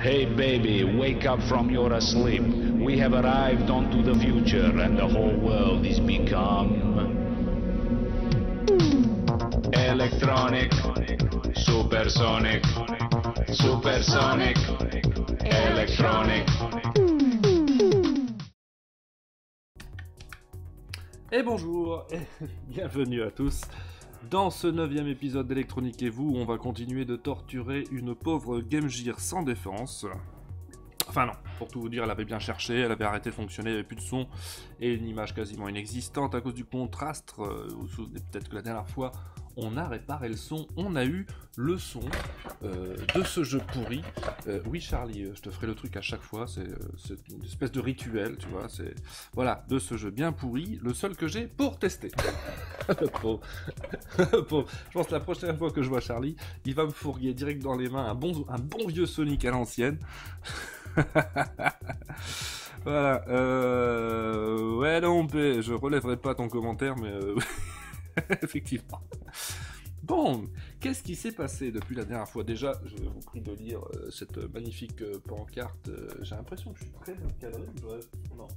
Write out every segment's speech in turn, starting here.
Hey baby, wake up from your sleep. We have arrived onto the future and the whole world is become electronic, supersonic, supersonic, electronic. Et bonjour, et bienvenue à tous. Dans ce 9e épisode d'Electronique et vous, on va continuer de torturer une pauvre Game Gear sans défense. Enfin non, pour tout vous dire, elle avait bien cherché, elle avait arrêté de fonctionner, il n'y avait plus de son, et une image quasiment inexistante à cause du contraste. Vous vous souvenez peut-être que la dernière fois, on a réparé le son, on a eu le son de ce jeu pourri. Oui Charlie, je te ferai le truc à chaque fois, c'est une espèce de rituel, tu vois, c'est... Voilà, de ce jeu bien pourri, le seul que j'ai pour tester. Pauvre. Je pense que la prochaine fois que je vois Charlie, il va me fourguer direct dans les mains un bon vieux Sonic à l'ancienne. Voilà, ouais non, je relèverai pas ton commentaire, mais effectivement. Bon, qu'est-ce qui s'est passé depuis la dernière fois? Déjà, je vous prie de lire cette magnifique pancarte. J'ai l'impression que je suis très bien cadré. Non,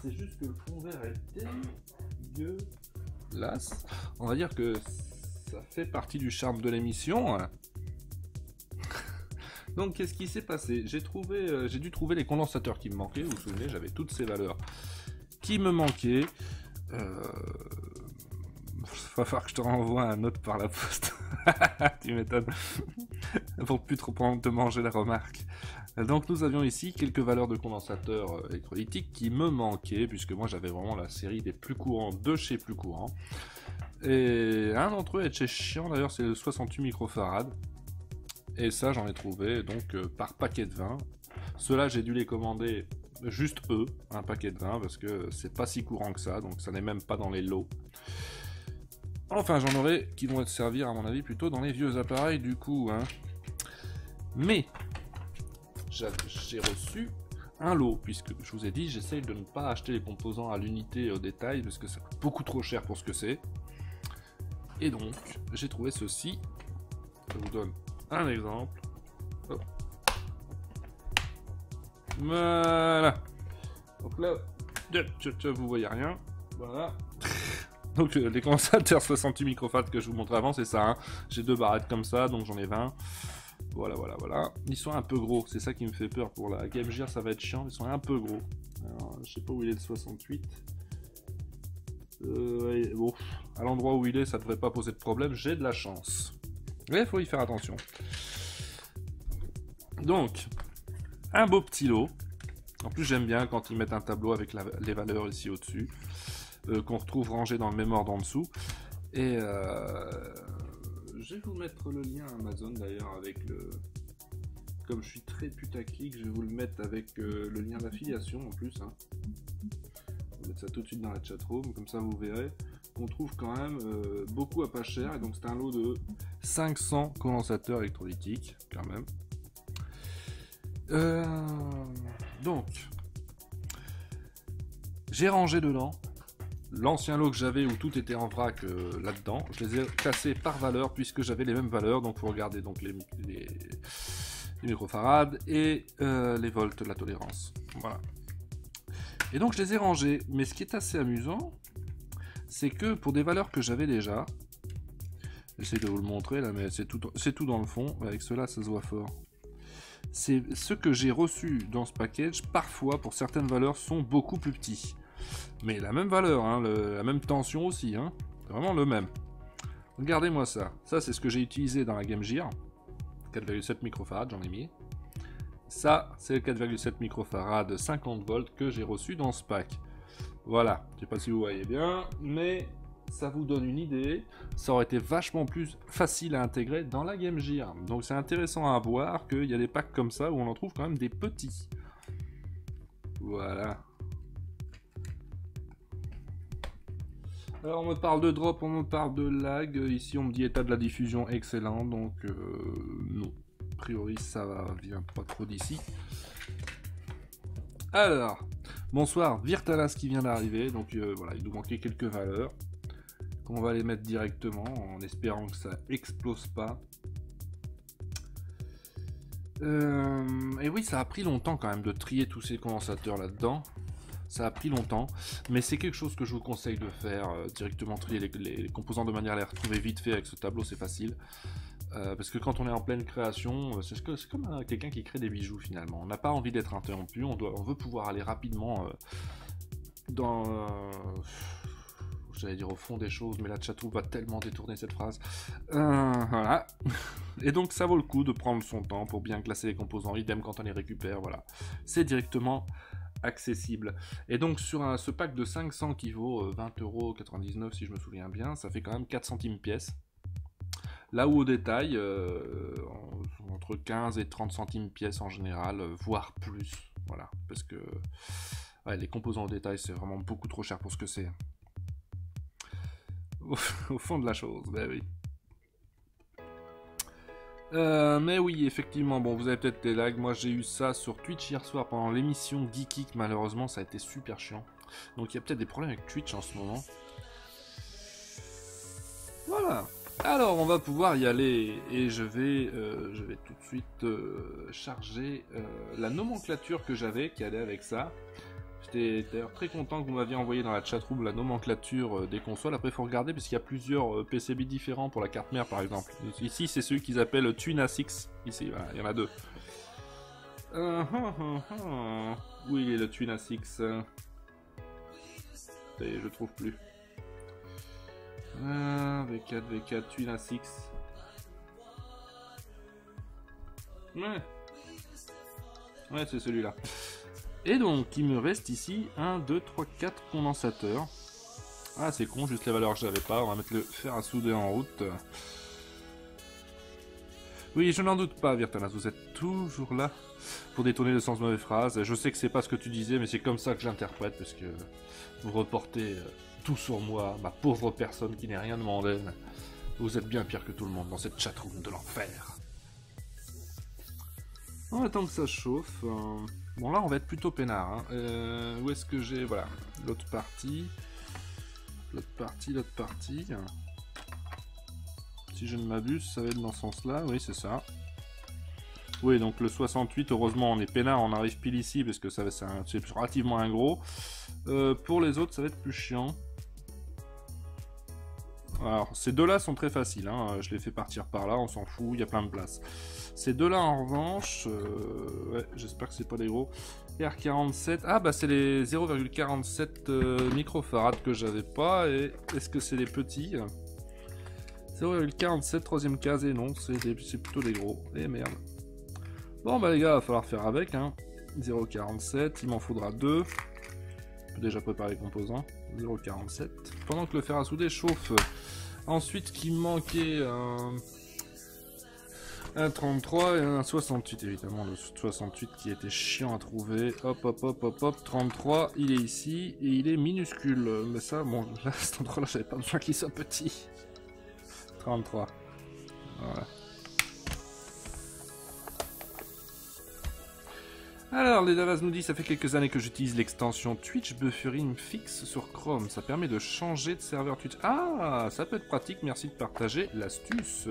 c'est juste que le fond vert est dégueulasse. On va dire que ça fait partie du charme de l'émission. Donc, qu'est-ce qui s'est passé? J'ai dû trouver les condensateurs qui me manquaient. Vous vous souvenez, j'avais toutes ces valeurs qui me manquaient. Va falloir que je te renvoie un autre par la poste. Tu m'étonnes. Pour plus trop te manger la remarque. Donc nous avions ici quelques valeurs de condensateurs électrolytiques qui me manquaient, puisque moi j'avais vraiment la série des plus courants de chez plus courants. Et un d'entre eux est chez chiant d'ailleurs, c'est le 68 microfarads. Et ça j'en ai trouvé donc par paquet de 20. Ceux-là j'ai dû les commander juste eux, un paquet de 20, parce que c'est pas si courant que ça, donc ça n'est même pas dans les lots. Enfin, j'en aurai qui vont être servir, à mon avis, plutôt dans les vieux appareils, du coup, hein. Mais, j'ai reçu un lot, puisque je vous ai dit, j'essaye de ne pas acheter les composants à l'unité au détail, parce que ça coûte beaucoup trop cher pour ce que c'est. Et donc, j'ai trouvé ceci. Je vous donne un exemple. Hop. Voilà. Donc là, vous voyez rien. Voilà. Donc les condensateurs 68 microfarads que je vous montrais avant, c'est ça, hein. J'ai deux barrettes comme ça, donc j'en ai 20. Voilà. Ils sont un peu gros, c'est ça qui me fait peur pour la Game Gear, ça va être chiant, ils sont un peu gros. Alors, je sais pas où il est le 68. Ouais, bon, à l'endroit où il est, ça devrait pas poser de problème, j'ai de la chance. Mais il faut y faire attention. Donc, un beau petit lot. En plus j'aime bien quand ils mettent un tableau avec les valeurs ici au-dessus. Qu'on retrouve rangé dans le mémordre en dessous. Et je vais vous mettre le lien Amazon d'ailleurs avec le... Comme je suis très putaclic, je vais vous le mettre avec le lien d'affiliation en plus. Hein. Je vais mettre ça tout de suite dans la chatroom, comme ça vous verrez qu'on trouve quand même beaucoup à pas cher. Et donc c'est un lot de 500 condensateurs électrolytiques quand même. Donc j'ai rangé dedans l'ancien lot que j'avais où tout était en vrac là-dedans. Je les ai classés par valeur puisque j'avais les mêmes valeurs. Donc il faut regarder donc les microfarads et les volts, la tolérance. Voilà. Et donc je les ai rangés. Mais ce qui est assez amusant, c'est que pour des valeurs que j'avais déjà, j'essaie de vous le montrer là, mais c'est tout dans le fond. Avec cela, ça se voit fort. C'est ce que j'ai reçu dans ce package. Parfois, pour certaines valeurs, sont beaucoup plus petits. Mais la même valeur, hein, la même tension aussi, hein, vraiment le même. Regardez-moi ça. Ça, c'est ce que j'ai utilisé dans la Game Gear. 4,7 microfarads, j'en ai mis. Ça, c'est le 4,7 microfarads 50 volts que j'ai reçu dans ce pack. Voilà. Je sais pas si vous voyez bien, mais ça vous donne une idée. Ça aurait été vachement plus facile à intégrer dans la Game Gear. Donc c'est intéressant à voir qu'il y a des packs comme ça où on en trouve quand même des petits. Voilà. Alors on me parle de drop, on me parle de lag, ici on me dit état de la diffusion excellent, donc non, a priori ça vient pas trop d'ici. Alors, bonsoir, Virtalas qui vient d'arriver, donc voilà, il nous manquait quelques valeurs, qu'on va les mettre directement, en espérant que ça explose pas. Et oui, ça a pris longtemps quand même de trier tous ces condensateurs là-dedans. Ça a pris longtemps, mais c'est quelque chose que je vous conseille de faire, directement trier les composants de manière à les retrouver vite fait avec ce tableau, c'est facile. Parce que quand on est en pleine création, c'est comme quelqu'un qui crée des bijoux finalement. On n'a pas envie d'être interrompu, on veut pouvoir aller rapidement dans... j'allais dire au fond des choses, mais la chatroom va tellement détourner cette phrase. Voilà. Et donc ça vaut le coup de prendre son temps pour bien classer les composants, idem quand on les récupère, voilà. C'est directement accessible. Et donc sur ce pack de 500 qui vaut 20,99€ si je me souviens bien, ça fait quand même 4 centimes pièce. Là où au détail, entre 15 et 30 centimes pièce en général, voire plus. Voilà, parce que ouais, les composants au détail c'est vraiment beaucoup trop cher pour ce que c'est. Au fond de la chose, ben oui. Mais oui, effectivement, bon, vous avez peut-être des lags. Moi, j'ai eu ça sur Twitch hier soir pendant l'émission Geeky. Malheureusement, ça a été super chiant. Donc, il y a peut-être des problèmes avec Twitch en ce moment. Voilà. Alors, on va pouvoir y aller. Et je vais tout de suite charger la nomenclature que j'avais, qui allait avec ça. J'étais d'ailleurs très content que vous m'aviez envoyé dans la chatroom la nomenclature des consoles. Après, il faut regarder parce qu'il y a plusieurs PCB différents pour la carte mère, par exemple. Ici, c'est celui qu'ils appellent TwinASIC. Ici, voilà, il y en a deux. Où il est le TwinASIC? Je le trouve plus. V4, V4, TwinASIC. Ouais, c'est celui-là. Et donc, il me reste ici 1, 2, 3, 4 condensateurs. Ah, c'est con, juste les valeurs que j'avais pas. On va mettre le fer à souder en route. Oui, je n'en doute pas, Virtanas, vous êtes toujours là pour détourner le sens de mes phrases. Je sais que c'est pas ce que tu disais, mais c'est comme ça que j'interprète, parce que vous reportez tout sur moi, ma pauvre personne qui n'est rien demandé. Vous êtes bien pire que tout le monde dans cette chatroom de l'enfer. En attendant que ça chauffe... Bon, là, on va être plutôt peinard. Hein. Où est-ce que j'ai... Voilà, l'autre partie. L'autre partie. Si je ne m'abuse, ça va être dans ce sens-là. Oui, c'est ça. Oui, donc le 68, heureusement, on est peinard. On arrive pile ici, parce que c'est relativement un gros. Pour les autres, ça va être plus chiant. Alors, ces deux-là sont très faciles. Hein. Je les fais partir par là, on s'en fout, il y a plein de place. Ces deux-là, en revanche, ouais, j'espère que c'est pas des gros. R47, ah bah c'est les 0,47 microfarad que j'avais pas. Et est-ce que c'est les petits? 0,47, troisième case, et non, c'est plutôt des gros. Et merde. Bon bah les gars, il va falloir faire avec. Hein. 0,47, il m'en faudra deux. Je peux déjà préparer les composants. 0,47. Pendant que le fer à souder chauffe. Ensuite, ce qui me manquait, un 33 et un 68, évidemment. Le 68 qui était chiant à trouver. Hop, hop, hop, hop, hop. 33, il est ici et il est minuscule. Mais ça, bon, là, cet endroit-là, j'avais pas besoin qu'il soit petit. 33. Voilà. Alors, les Davas nous dit, ça fait quelques années que j'utilise l'extension Twitch Buffering Fix sur Chrome. Ça permet de changer de serveur Twitch. Ah, ça peut être pratique, merci de partager l'astuce.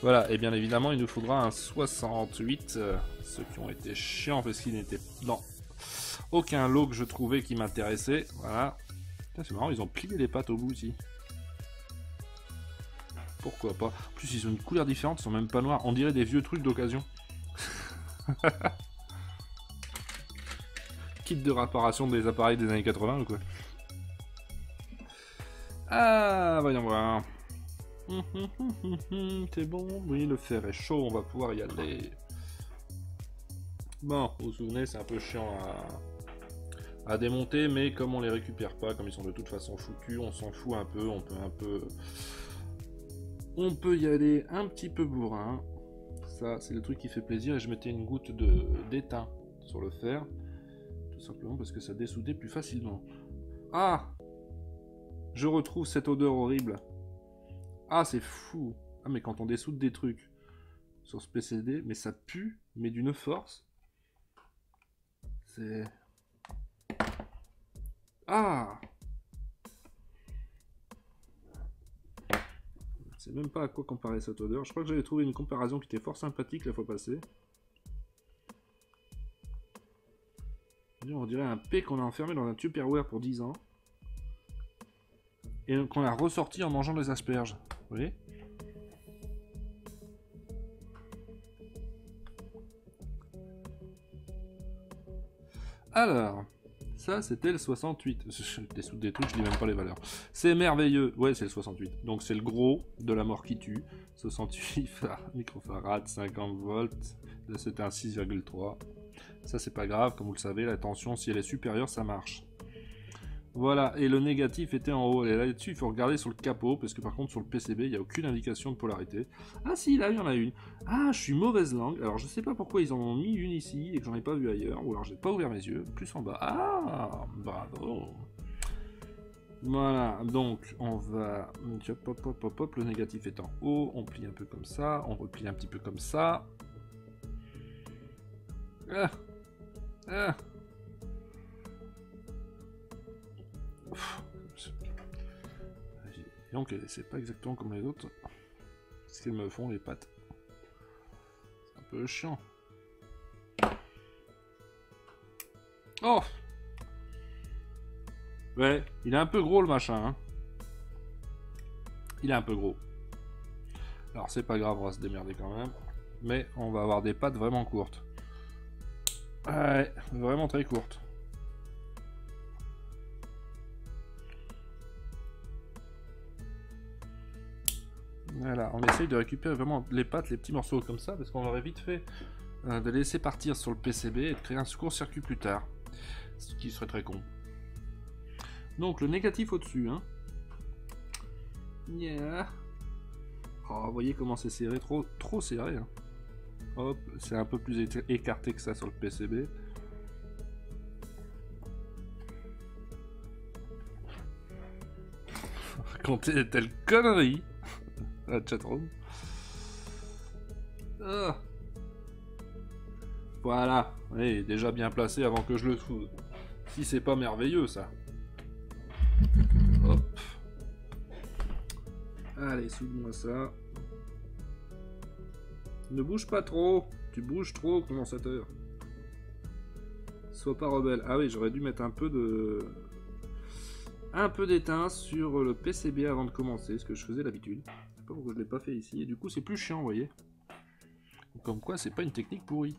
Voilà, et bien évidemment, il nous faudra un 68. Ceux qui ont été chiants parce qu'ils n'étaient dans aucun lot que je trouvais qui m'intéressait. Voilà. C'est marrant, ils ont plié les pattes au bout ici. Pourquoi pas? En plus, ils ont une couleur différente, ils sont même pas noirs. On dirait des vieux trucs d'occasion. Kit de réparation des appareils des années 80 ou quoi? Ah, voyons voir. C'est bon, oui, le fer est chaud, on va pouvoir y aller. Bon, vous vous souvenez, c'est un peu chiant à démonter, mais comme on les récupère pas, comme ils sont de toute façon foutus, on s'en fout un peu, on peut y aller un petit peu bourrin. Ça, c'est le truc qui fait plaisir, et je mettais une goutte d'étain sur le fer, tout simplement parce que ça dessoudait plus facilement. Ah! Je retrouve cette odeur horrible. Ah, c'est fou! Ah, mais quand on dessoude des trucs sur ce PCD, mais ça pue, mais d'une force. C'est... Ah! Je sais même pas à quoi comparer cette odeur. Je crois que j'avais trouvé une comparaison qui était fort sympathique la fois passée. On dirait un P qu'on a enfermé dans un Tupperware pour 10 ans. Et qu'on a ressorti en mangeant des asperges. Vous voyez? Alors, ça c'était le 68. Des trucs, je lis même pas les valeurs. C'est merveilleux. Ouais, c'est le 68. Donc c'est le gros de la mort qui tue. 68 microfarad, 50 volts. Là c'était un 6,3. Ça c'est pas grave, comme vous le savez, la tension, si elle est supérieure, ça marche. Voilà, et le négatif était en haut. Et là-dessus, il faut regarder sur le capot, parce que par contre, sur le PCB, il n'y a aucune indication de polarité. Ah si, là, il y en a une. Ah, je suis mauvaise langue. Alors, je sais pas pourquoi ils en ont mis une ici, et que j'en ai pas vu ailleurs, ou alors j'ai pas ouvert mes yeux. Plus en bas. Ah, bravo. Voilà, donc, on va... Hop, hop, hop, hop, le négatif est en haut. On plie un peu comme ça, on replie un petit peu comme ça. Ah. Ah. Donc c'est pas exactement comme les autres. Ce qu'elles me font les pattes. C'est un peu chiant. Oh! Ouais, il est un peu gros le machin. Hein. Il est un peu gros. Alors c'est pas grave, on va se démerder quand même. Mais on va avoir des pattes vraiment courtes. Ouais, vraiment très courtes. Voilà, on essaye de récupérer vraiment les pattes, les petits morceaux comme ça, parce qu'on aurait vite fait de laisser partir sur le PCB et de créer un court-circuit plus tard. Ce qui serait très con. Donc le négatif au-dessus, hein. Yeah. Oh, vous voyez comment c'est serré, trop serré. Hein. Hop, c'est un peu plus écarté que ça sur le PCB. Raconter de telles conneries. La chatroom. Ah. Voilà, oui, déjà bien placé avant que je le soude. Si c'est pas merveilleux ça. Hop. Allez, soude-moi ça. Ne bouge pas trop. Tu bouges trop, condensateur. Sois pas rebelle. Ah oui, j'aurais dû mettre un peu d'étain sur le PCB avant de commencer, ce que je faisais d'habitude. Je sais pas pourquoi je l'ai pas fait ici. Et du coup, c'est plus chiant, vous voyez. Comme quoi, c'est pas une technique pourrie.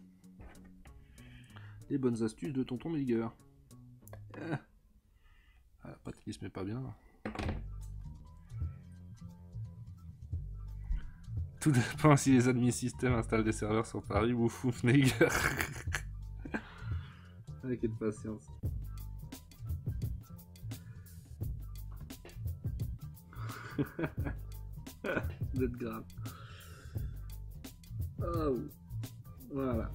Les bonnes astuces de tonton Miguel. Ah, la patte qui se met pas bien. Tout dépend si les admin systèmes installent des serveurs sur Paris ou fou Miguel. Avec quelle patience. Vous êtes grave. Oh. Voilà.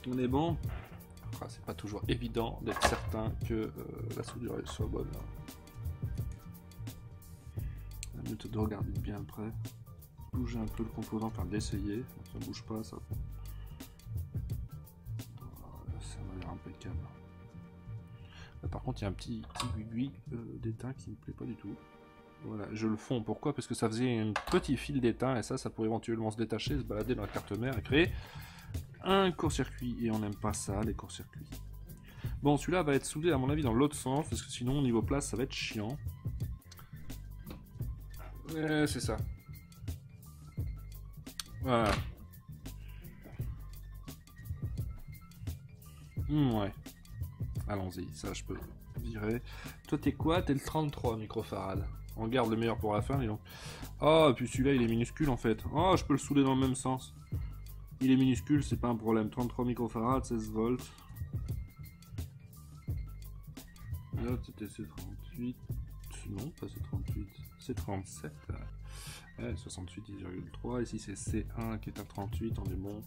On est bon. Enfin, c'est pas toujours évident d'être certain que la soudure soit bonne. La minute de regarder bien près. Bouger un peu le composant, enfin d'essayer. Ça bouge pas, ça. Ça m'a l'air impeccable. Là, par contre, il y a un petit aiguille d'étain qui me plaît pas du tout. Voilà, je le fonds. Pourquoi? Parce que ça faisait un petit fil d'étain et ça pourrait éventuellement se détacher, se balader dans la carte mère et créer un court-circuit. Et on n'aime pas ça, les courts-circuits. Bon, celui-là va être soudé à mon avis dans l'autre sens parce que sinon, au niveau place, ça va être chiant. C'est ça. Voilà. Ouais. Allons-y, ça je peux virer. Toi, t'es quoi? T'es le 33 microfarad. On garde le meilleur pour la fin, et donc. Oh, et puis celui-là, il est minuscule en fait. Oh, je peux le souder dans le même sens. Il est minuscule, c'est pas un problème. 33 microfarad, 16 volts. Là, c'était C38. Non, pas C38. C37. Ouais, 68, 10,3. Ici, c'est C1 qui est un 38. On est bon.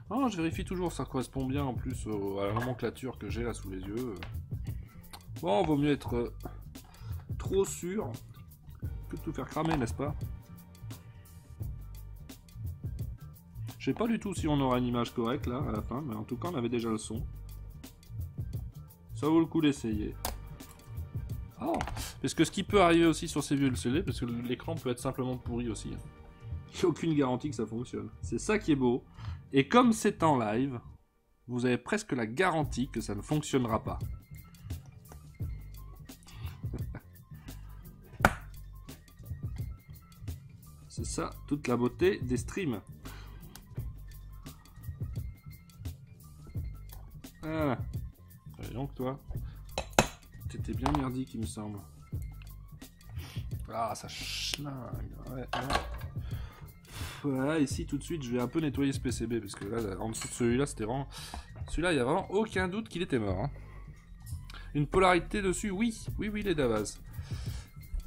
Oh, je vérifie toujours, ça correspond bien en plus à la nomenclature que j'ai là sous les yeux. Bon, vaut mieux être trop sûr que de tout faire cramer, n'est-ce pas? Je sais pas du tout si on aura une image correcte là à la fin, mais en tout cas on avait déjà le son. Ça vaut le coup d'essayer. Oh, parce que ce qui peut arriver aussi sur ces vieux LCD, parce que l'écran peut être simplement pourri aussi. Il n'y a aucune garantie que ça fonctionne. C'est ça qui est beau. Et comme c'est en live, vous avez presque la garantie que ça ne fonctionnera pas. C'est ça, toute la beauté des streams. Voilà. Et donc toi, t'étais bien merdique il me semble. Ah, ça schlingue. Ouais. Voilà, ici tout de suite je vais un peu nettoyer ce PCB parce que là en dessous de celui-là c'était vraiment... Celui-là il n'y a vraiment aucun doute qu'il était mort. Hein. Une polarité dessus, oui, il est d'Avaz.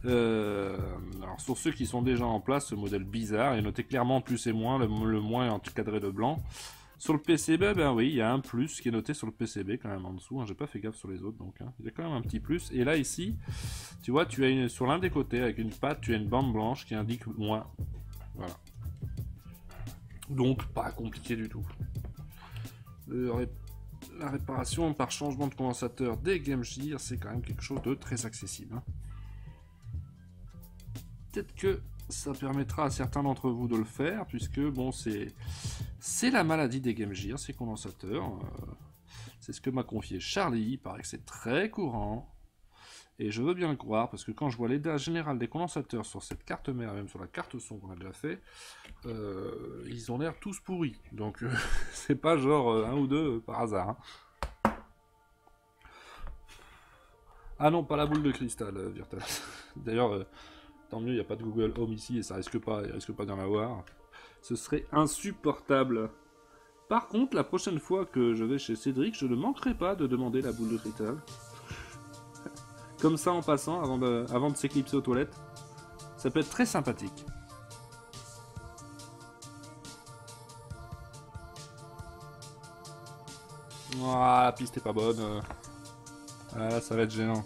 Alors sur ceux qui sont déjà en place, ce modèle bizarre est noté clairement plus et moins, le moins est encadré de blanc. Sur le PCB, ben oui, il y a un plus qui est noté sur le PCB quand même en dessous. Hein. J'ai pas fait gaffe sur les autres donc. Hein. Il y a quand même un petit plus. Et là ici, tu vois, tu as sur l'un des côtés avec une patte, tu as une bande blanche qui indique moins. Voilà. Donc pas compliqué du tout. La réparation par changement de condensateur des Game Gear, c'est quand même quelque chose de très accessible. Hein. Peut-être que ça permettra à certains d'entre vous de le faire, puisque bon, c'est la maladie des Game Gear, ces condensateurs. C'est ce que m'a confié Charlie, il paraît que c'est très courant. Et je veux bien le croire, parce que quand je vois l'état général des condensateurs sur cette carte mère, même sur la carte son qu'on a déjà fait, ils ont l'air tous pourris. Donc c'est pas genre un ou deux par hasard. Hein. Ah non, pas la boule de cristal, Virtual. D'ailleurs, tant mieux, il n'y a pas de Google Home ici et ça risque pas d'en avoir. Ce serait insupportable. Par contre, la prochaine fois que je vais chez Cédric, je ne manquerai pas de demander la boule de cristal. Comme ça en passant, avant de s'éclipser aux toilettes. Ça peut être très sympathique. Ah, la piste est pas bonne. Ah, ça va être gênant.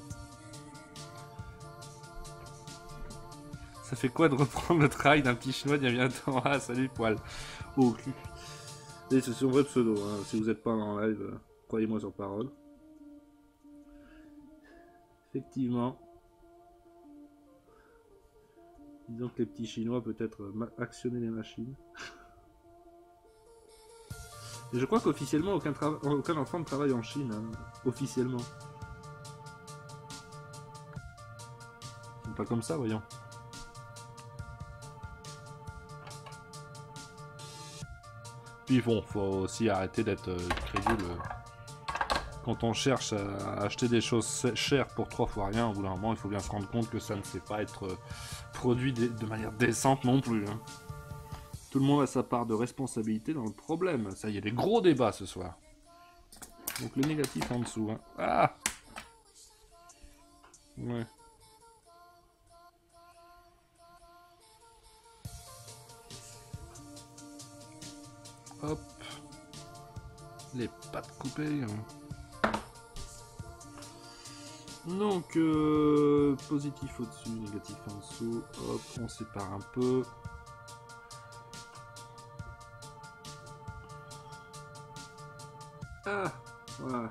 Ça fait quoi de reprendre le travail d'un petit chinois d'il y a bientôt? Ah, salut poil. Oh, cul. Et c'est son vrai pseudo, hein. Si vous n'êtes pas en live, croyez-moi sur parole. Effectivement. Disons que les petits chinois peut-être actionner les machines. Et je crois qu'officiellement aucun enfant ne travaille en Chine, hein. Officiellement. C'est pas comme ça, voyons. Puis bon, faut aussi arrêter d'être crédule. Quand on cherche à acheter des choses chères pour 3 fois rien, au bout d'un moment, il faut bien se rendre compte que ça ne sait pas être produit de manière décente non plus. Hein. Tout le monde a sa part de responsabilité dans le problème. Ça y est, des gros débats ce soir. Donc le négatif en dessous. Hein. Ah! Ouais. Hop. Les pattes coupées. Donc, positif au-dessus, négatif en dessous. Hop, on sépare un peu. Ah, voilà.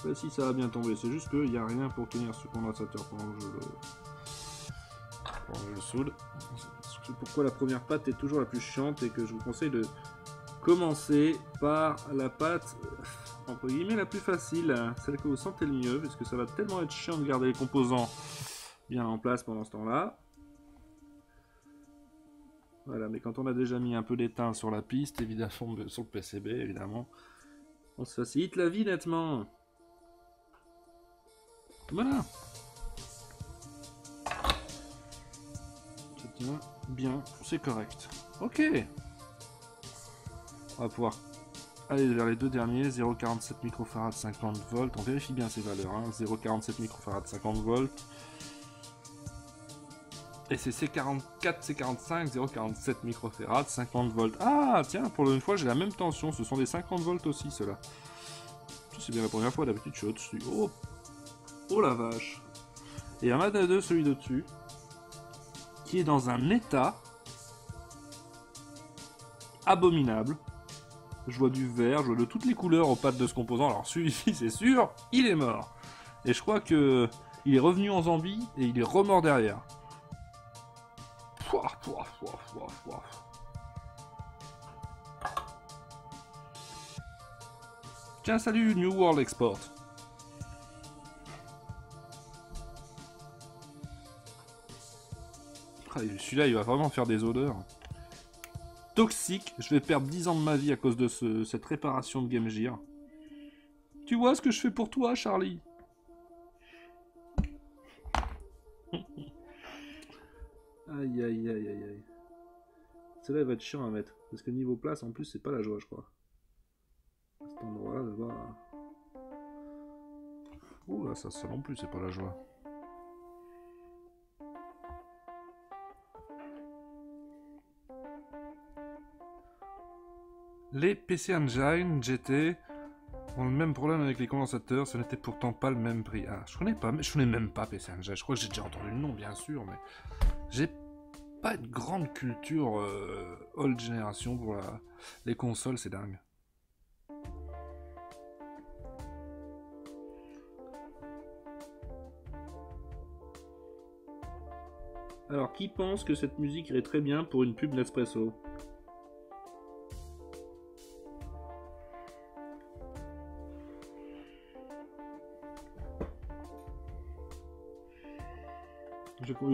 Bah, si ça va bien tomber, c'est juste qu'il n'y a rien pour tenir ce condensateur pendant que je le soude. C'est pourquoi la première patte est toujours la plus chiante et que je vous conseille de commencer par la patte entre guillemets la plus facile, celle que vous sentez le mieux, parce que ça va tellement être chiant de garder les composants bien en place pendant ce temps-là. Voilà, mais quand on a déjà mis un peu d'étain sur la piste, évidemment, sur le PCB, évidemment, on se facilite la vie nettement. Voilà. C'est bien, c'est correct. Ok. On va pouvoir aller vers les deux derniers, 0,47 microfarad, 50 volts. On vérifie bien ces valeurs, hein. 0,47 microfarad, 50 volts. Et c'est C44, C45, 0,47 microfarad, 50 volts. Ah, tiens, pour une fois, j'ai la même tension. Ce sont des 50 volts aussi, ceux-là. C'est bien la première fois, d'habitude, je suis au-dessus. Oh. Oh la vache. Et il y en a deux, celui de dessus, qui est dans un état abominable. Je vois du vert, je vois de toutes les couleurs aux pattes de ce composant. Alors celui-ci, c'est sûr, il est mort. Et je crois que il est revenu en Zambie et il est remort derrière. Pouah, pouah, pouah, pouah, pouah. Tiens, salut, New World Export. Ah, celui-là, il va vraiment faire des odeurs. Toxique, je vais perdre 10 ans de ma vie à cause de cette réparation de Game Gear. Tu vois ce que je fais pour toi, Charlie? Aïe, aïe, aïe, aïe, aïe. Celle-là, elle va être chiant à mettre. Parce que niveau place, en plus, c'est pas la joie, je crois. À cet endroit-là, de voir... Ouh là, ça non plus, c'est pas la joie. Les PC Engine GT ont le même problème avec les condensateurs, ce n'était pourtant pas le même prix. Ah, je connais même pas PC Engine, je crois que j'ai déjà entendu le nom, bien sûr, mais... J'ai pas une grande culture old génération pour les consoles, c'est dingue. Alors, qui pense que cette musique irait très bien pour une pub Nespresso?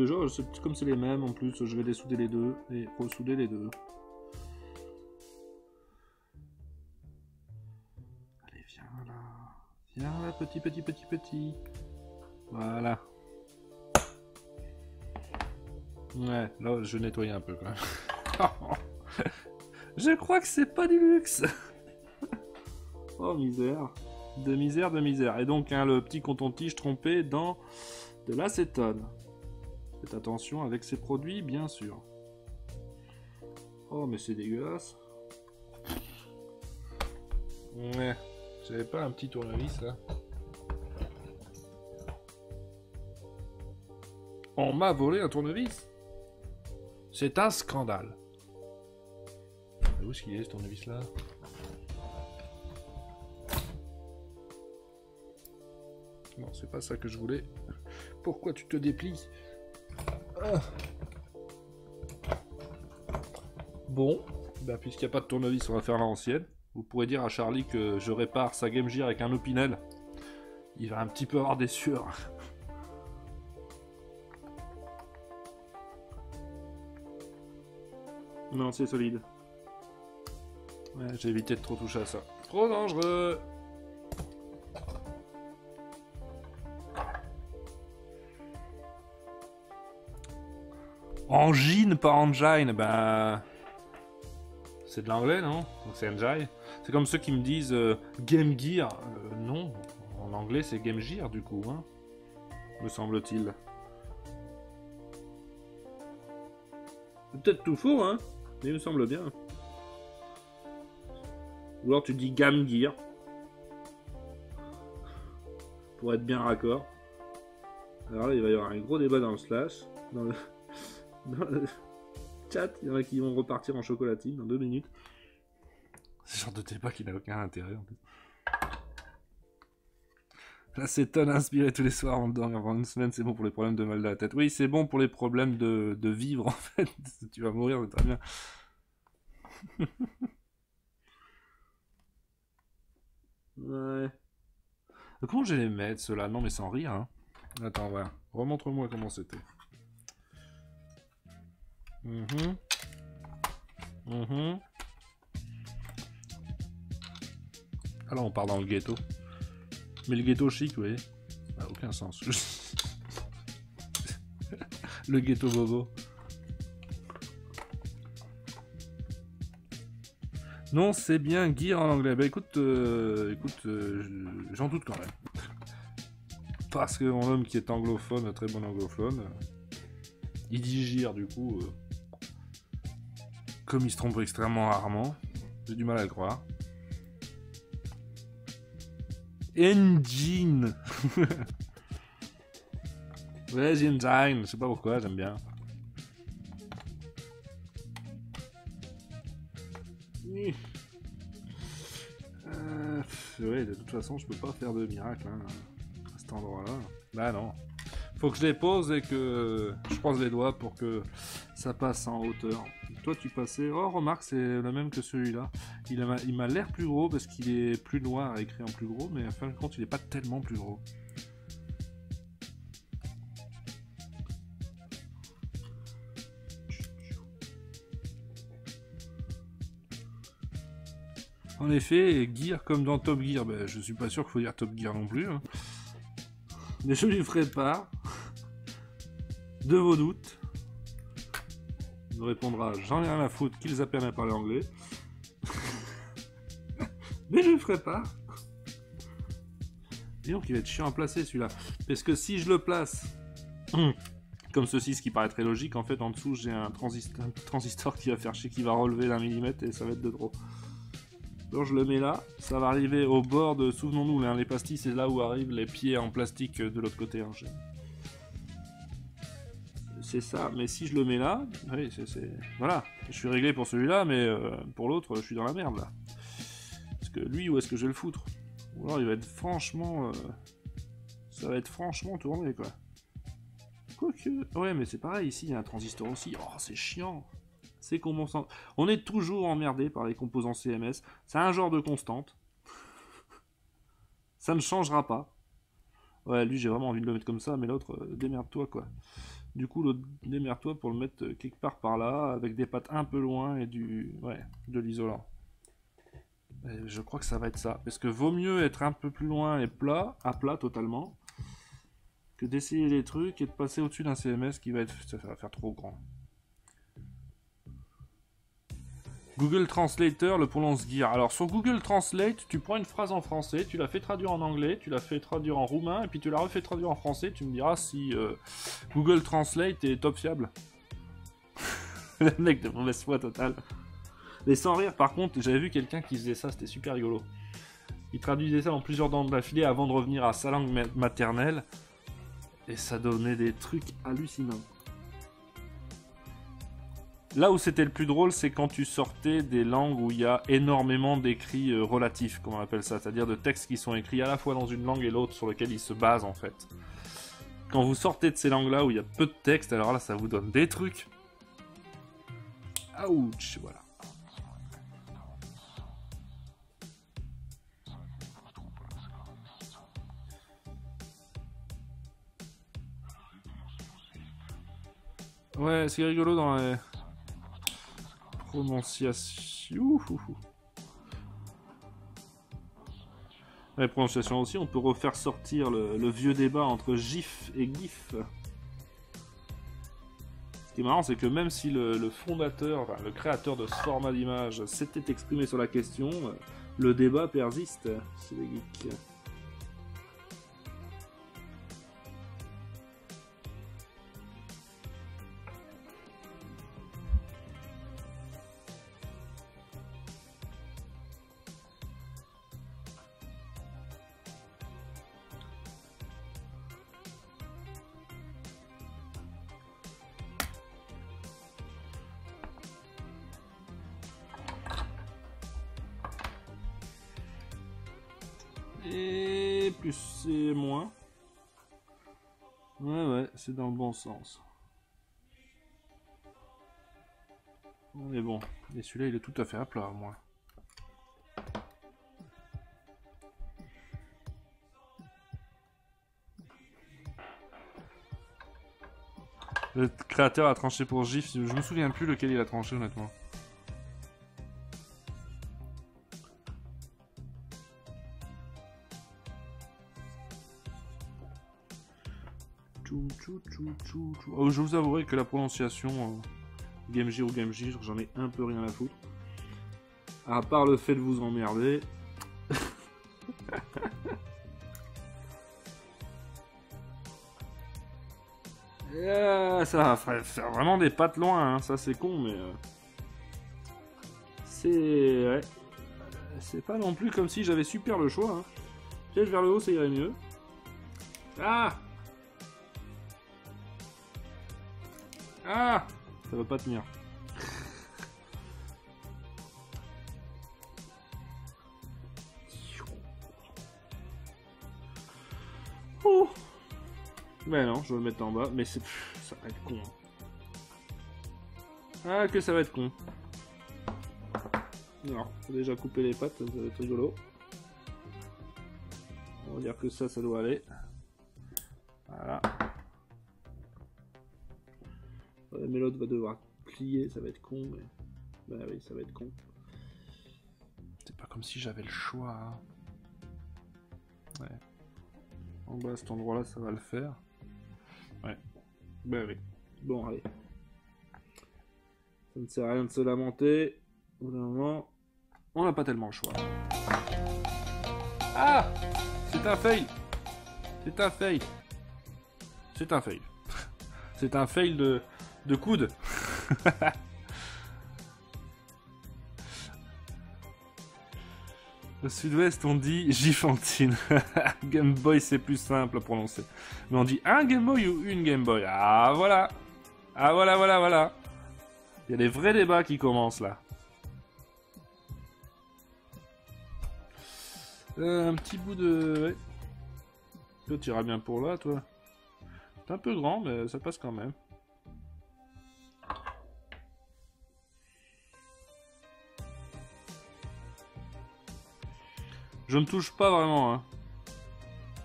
Genre, comme c'est les mêmes, en plus, je vais les souder les deux et ressouder les deux. Allez, viens là. Viens là, petit. Voilà. Ouais, là, je nettoie un peu quand même. Je crois que c'est pas du luxe. Oh, misère. De misère. Et donc, hein, le petit coton-tige trompé dans de l'acétone. Faites attention avec ces produits, bien sûr. Oh, mais c'est dégueulasse. Ouais, j'avais pas un petit tournevis là. On m'a volé un tournevis. C'est un scandale. Où est-ce qu'il est ce tournevis là? Non, c'est pas ça que je voulais. Pourquoi tu te déplies? Ah. Bon, ben, puisqu'il n'y a pas de tournevis, on va faire l'ancienne. Vous pourrez dire à Charlie que je répare sa Game Gear avec un Opinel. Il va un petit peu avoir des sueurs. Non, c'est solide. Ouais, j'ai évité de trop toucher à ça. Trop dangereux! Engine, pas engine, ben... C'est de l'anglais, non? Donc c'est engine. C'est comme ceux qui me disent Game Gear. Non, en anglais c'est Game Gear du coup, hein? Me semble-t-il. C'est peut-être tout faux, hein? Mais il me semble bien. Ou alors tu dis Game Gear. Pour être bien raccord. Alors là, il va y avoir un gros débat dans le slash. Dans le chat, il y en a qui vont repartir en chocolatine dans 2 minutes. C'est le genre de débat qui n'a aucun intérêt en plus. L'acétone inspiré tous les soirs avant une semaine, c'est bon pour les problèmes de mal de la tête. Oui, c'est bon pour les problèmes de vivre en fait. Tu vas mourir, c'est très bien. Ouais. Comment je vais les mettre ceux-là? Non mais sans rire, hein. Attends, voilà. Remontre-moi comment c'était. Ah là on part dans le ghetto. Mais le ghetto chic, vous voyez, ça n'a aucun sens. Le ghetto bobo. Non, c'est bien gear en anglais. Bah écoute, j'en doute quand même. Parce que mon homme qui est anglophone, très bon anglophone, il dit gear du coup. Comme il se trompe extrêmement rarement, j'ai du mal à le croire. Engine. Ouais, The Engine, je sais pas pourquoi, j'aime bien. Ouais, de toute façon, je peux pas faire de miracle hein, à cet endroit-là. Bah non. Faut que je les pose et que je croise les doigts pour que ça passe en hauteur. Toi tu passais... Oh remarque c'est le même que celui-là. Il m'a l'air plus gros parce qu'il est plus noir écrit en plus gros, mais à fin de compte il est pas tellement plus gros. En effet, Gear comme dans Top Gear, ben, je suis pas sûr qu'il faut dire Top Gear non plus. Hein. Mais je lui ferai part de vos doutes. Il me répondra, j'en ai rien à foutre qu'ils apprennent à parler anglais. Mais je lui ferai part. Et donc il va être chiant à placer celui-là. Parce que si je le place comme ceci, ce qui paraît très logique, en fait en dessous j'ai un transistor qui va faire chier, qui va relever d'1 millimètre et ça va être de trop. Alors je le mets là, ça va arriver au bord de, souvenons-nous, les pastilles, c'est là où arrivent les pieds en plastique de l'autre côté. Hein. C'est ça, mais si je le mets là, oui, voilà, je suis réglé pour celui-là, mais pour l'autre, je suis dans la merde là. Parce que lui, où est-ce que je vais le foutre? Ou alors il va être franchement... ça va être franchement tourné quoi. Quoique... Ouais, mais c'est pareil, ici il y a un transistor aussi. Oh, c'est chiant. C'est qu'on on est toujours emmerdé par les composants CMS. C'est un genre de constante. Ça ne changera pas. Ouais, lui j'ai vraiment envie de le mettre comme ça, mais l'autre, démerde-toi quoi. Du coup, l'autre, démerde-toi pour le mettre quelque part par là, avec des pattes un peu loin et de l'isolant. Je crois que ça va être ça. Parce que vaut mieux être un peu plus loin et plat, à plat totalement, que d'essayer des trucs et de passer au-dessus d'un CMS qui va être, ça va faire trop grand. Google Translator le prononce Gear. Alors sur Google Translate, tu prends une phrase en français, tu la fais traduire en anglais, tu la fais traduire en roumain, et puis tu la refais traduire en français, tu me diras si Google Translate est top fiable. Le mec de mauvaise foi totale. Mais sans rire, par contre, j'avais vu quelqu'un qui faisait ça, c'était super rigolo. Il traduisait ça dans plusieurs dents d'affilée avant de revenir à sa langue maternelle, et ça donnait des trucs hallucinants. Là où c'était le plus drôle, c'est quand tu sortais des langues où il y a énormément d'écrits relatifs, comme on appelle ça, c'est-à-dire de textes qui sont écrits à la fois dans une langue et l'autre sur lequel ils se basent en fait. Quand vous sortez de ces langues-là où il y a peu de texte, alors là ça vous donne des trucs. Ouch, voilà. Ouais, c'est rigolo dans les... prononciation. La prononciation aussi, on peut refaire sortir le vieux débat entre GIF et GIF. Ce qui est marrant, c'est que même si le fondateur, enfin, le créateur de ce format d'image s'était exprimé sur la question, le débat persiste chez les geeks. Et plus c'est moins. Ouais, c'est dans le bon sens. Mais bon, et celui-là il est tout à fait à plat, moi. Le créateur a tranché pour GIF, je me souviens plus lequel il a tranché honnêtement. Oh, je vous avouerai que la prononciation Game Gear ou Game Gear, j'en ai un peu rien à foutre. À part le fait de vous emmerder. Ça va faire vraiment des pattes loin, hein. Ça c'est con, mais... c'est... Ouais. C'est pas non plus comme si j'avais super le choix. Hein. Piège vers le haut, ça irait mieux. Ah! Ah! Ça va pas tenir. Oh! Ben non, je vais le mettre en bas, mais c'est... ça va être con. Ah, que ça va être con. Alors, faut déjà couper les pattes, ça va être rigolo. On va dire que ça doit aller. Voilà. Mais l'autre va devoir plier, ça va être con, mais... Bah oui, ça va être con. C'est pas comme si j'avais le choix. Hein. Ouais. En bas, à cet endroit-là, ça va le faire. Ouais. Bah oui. Bon, allez. Ça ne sert à rien de se lamenter. Au bout d'un moment, on n'a pas tellement le choix. Ah! C'est un fail! C'est un fail! C'est un fail. C'est un fail de coude. Au sud-ouest, on dit Gifantine. Game Boy, c'est plus simple à prononcer. Mais on dit un Game Boy ou une Game Boy. Ah, voilà. Ah, voilà. Il y a des vrais débats qui commencent, là. Un petit bout de... Ouais. Toi, tu iras bien pour là, toi. C'est un peu grand, mais ça passe quand même. Je ne touche pas vraiment, hein.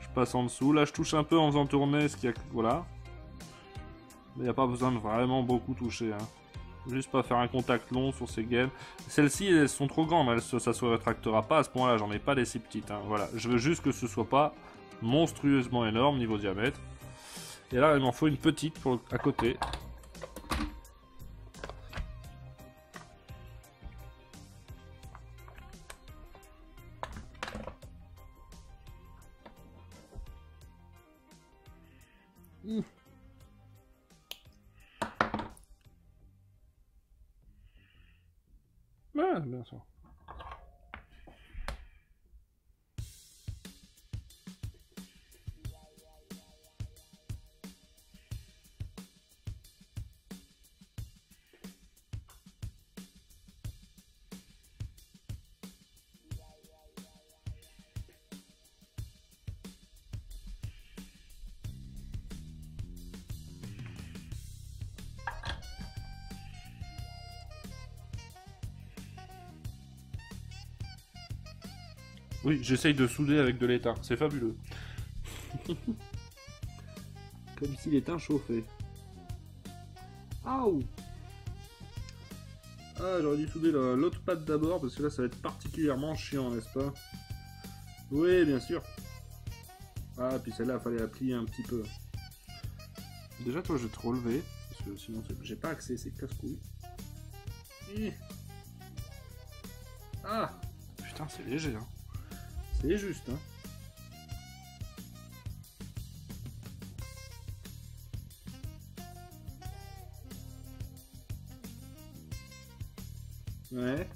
Je passe en dessous. Là, je touche un peu en faisant tourner ce qu'il y a... Voilà. Mais il n'y a pas besoin de vraiment beaucoup toucher, hein. Juste pas faire un contact long sur ces gaines. Celles-ci, elles sont trop grandes. Ça se rétractera pas. À ce point-là, j'en ai pas des si petites, hein. Voilà. Je veux juste que ce soit pas monstrueusement énorme niveau diamètre. Et là, il m'en faut une petite pour à côté. Ouais, bien sûr. Oui, j'essaye de souder avec de l'étain, c'est fabuleux. Comme si l'étain chauffait. Aouh! Ah, j'aurais dû souder l'autre patte d'abord, parce que là, ça va être particulièrement chiant, n'est-ce pas? Oui, bien sûr. Ah, puis celle-là, il fallait la plier un petit peu. Déjà, toi, je vais te relever, parce que sinon, j'ai pas accès, c'est casse-couille. Ah! Putain, c'est léger, hein. C'est juste, hein. Ouais.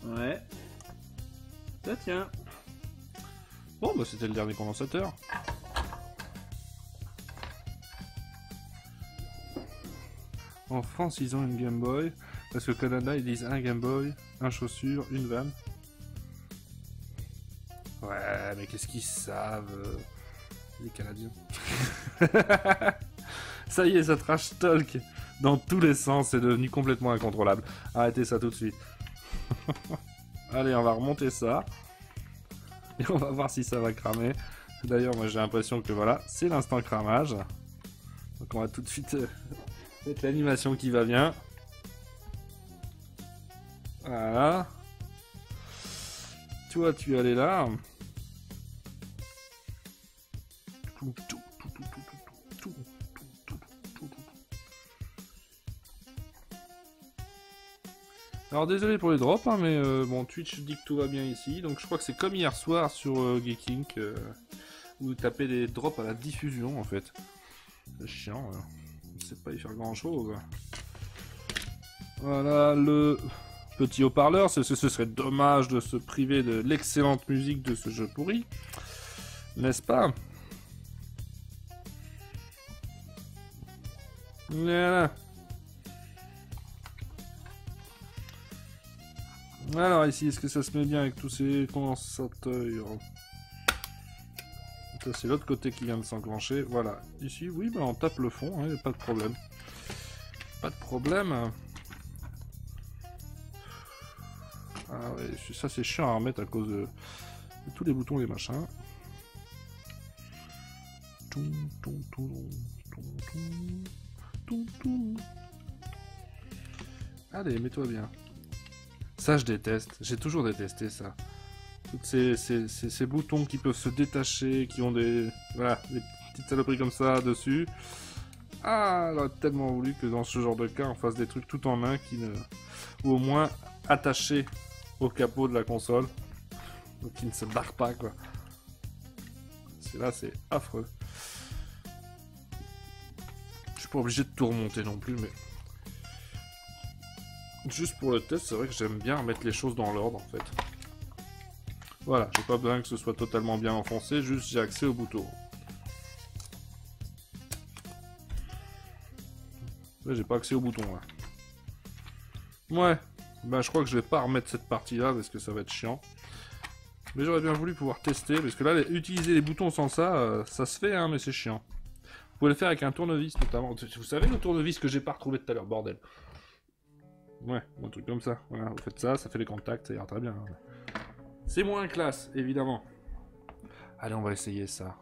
Ouais. Ça tient. Bon, bah c'était le dernier condensateur. En France, ils ont une Game Boy. Parce qu'au Canada, ils disent un Game Boy, un chaussure, une vanne. Ouais, mais qu'est-ce qu'ils savent, les Canadiens. Ça y est, ça trash talk dans tous les sens. C'est devenu complètement incontrôlable. Arrêtez ça tout de suite. Allez, on va remonter ça. Et on va voir si ça va cramer. D'ailleurs, moi j'ai l'impression que voilà, c'est l'instant cramage. Donc on va tout de suite... mettre l'animation qui va bien. Voilà. Toi, tu allais là. Alors désolé pour les drops, hein, mais bon, Twitch dit que tout va bien ici. Donc je crois que c'est comme hier soir sur Geeking, où vous tapez des drops à la diffusion en fait. C'est chiant. C'est pas y faire grand chose. Voilà le petit haut-parleur. Ce serait dommage de se priver de l'excellente musique de ce jeu pourri, n'est-ce pas? Voilà. Alors ici, est-ce que ça se met bien avec tous ces condensateurs? Ça c'est l'autre côté qui vient de s'enclencher. Voilà. Ici, oui, bah, on tape le fond, hein, pas de problème. Pas de problème. Ah ouais, ça c'est chiant à remettre à cause de tous les boutons et les machins. Allez, mets-toi bien. Ça je déteste, j'ai toujours détesté ça. Toutes ces boutons qui peuvent se détacher, qui ont des... Voilà, des petites saloperies comme ça dessus. Ah, j'aurais tellement voulu que dans ce genre de cas, on fasse des trucs tout en un qui ne... Ou au moins attachés au capot de la console. Donc qui ne se barrent pas, quoi. Là, c'est affreux. Je suis pas obligé de tout remonter non plus, mais... Juste pour le test, c'est vrai que j'aime bien mettre les choses dans l'ordre, en fait. Voilà, j'ai pas besoin que ce soit totalement bien enfoncé, juste j'ai accès au bouton. Là, j'ai pas accès au bouton, là. Ouais, bah je crois que je vais pas remettre cette partie-là, parce que ça va être chiant. Mais j'aurais bien voulu pouvoir tester, parce que là, utiliser les boutons sans ça, ça se fait, hein, mais c'est chiant. Vous pouvez le faire avec un tournevis, notamment. Vous savez le tournevis que j'ai pas retrouvé tout à l'heure, bordel. Ouais, un truc comme ça. Voilà, vous faites ça, ça fait les contacts, ça ira très bien. Hein. C'est moins classe, évidemment. Allez, on va essayer ça.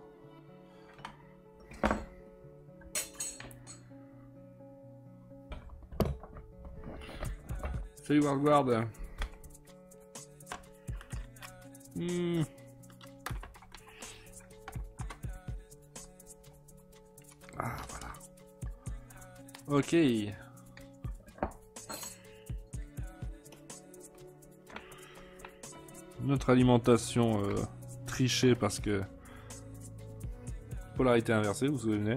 Salut Warguard. Ah, voilà. Ok. Notre alimentation trichée parce que... Polarité inversée, vous vous souvenez.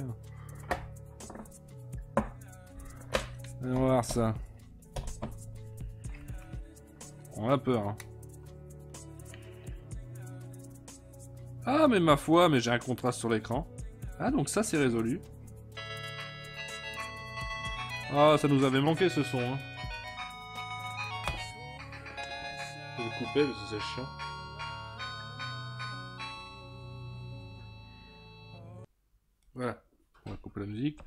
On va voir ça. On a peur, hein. Ah, mais ma foi, mais j'ai un contraste sur l'écran. Ah, donc ça, c'est résolu. Ah, ça nous avait manqué, ce son, hein. Je vais le couper, parce que c'est chiant. Voilà. On va couper la musique.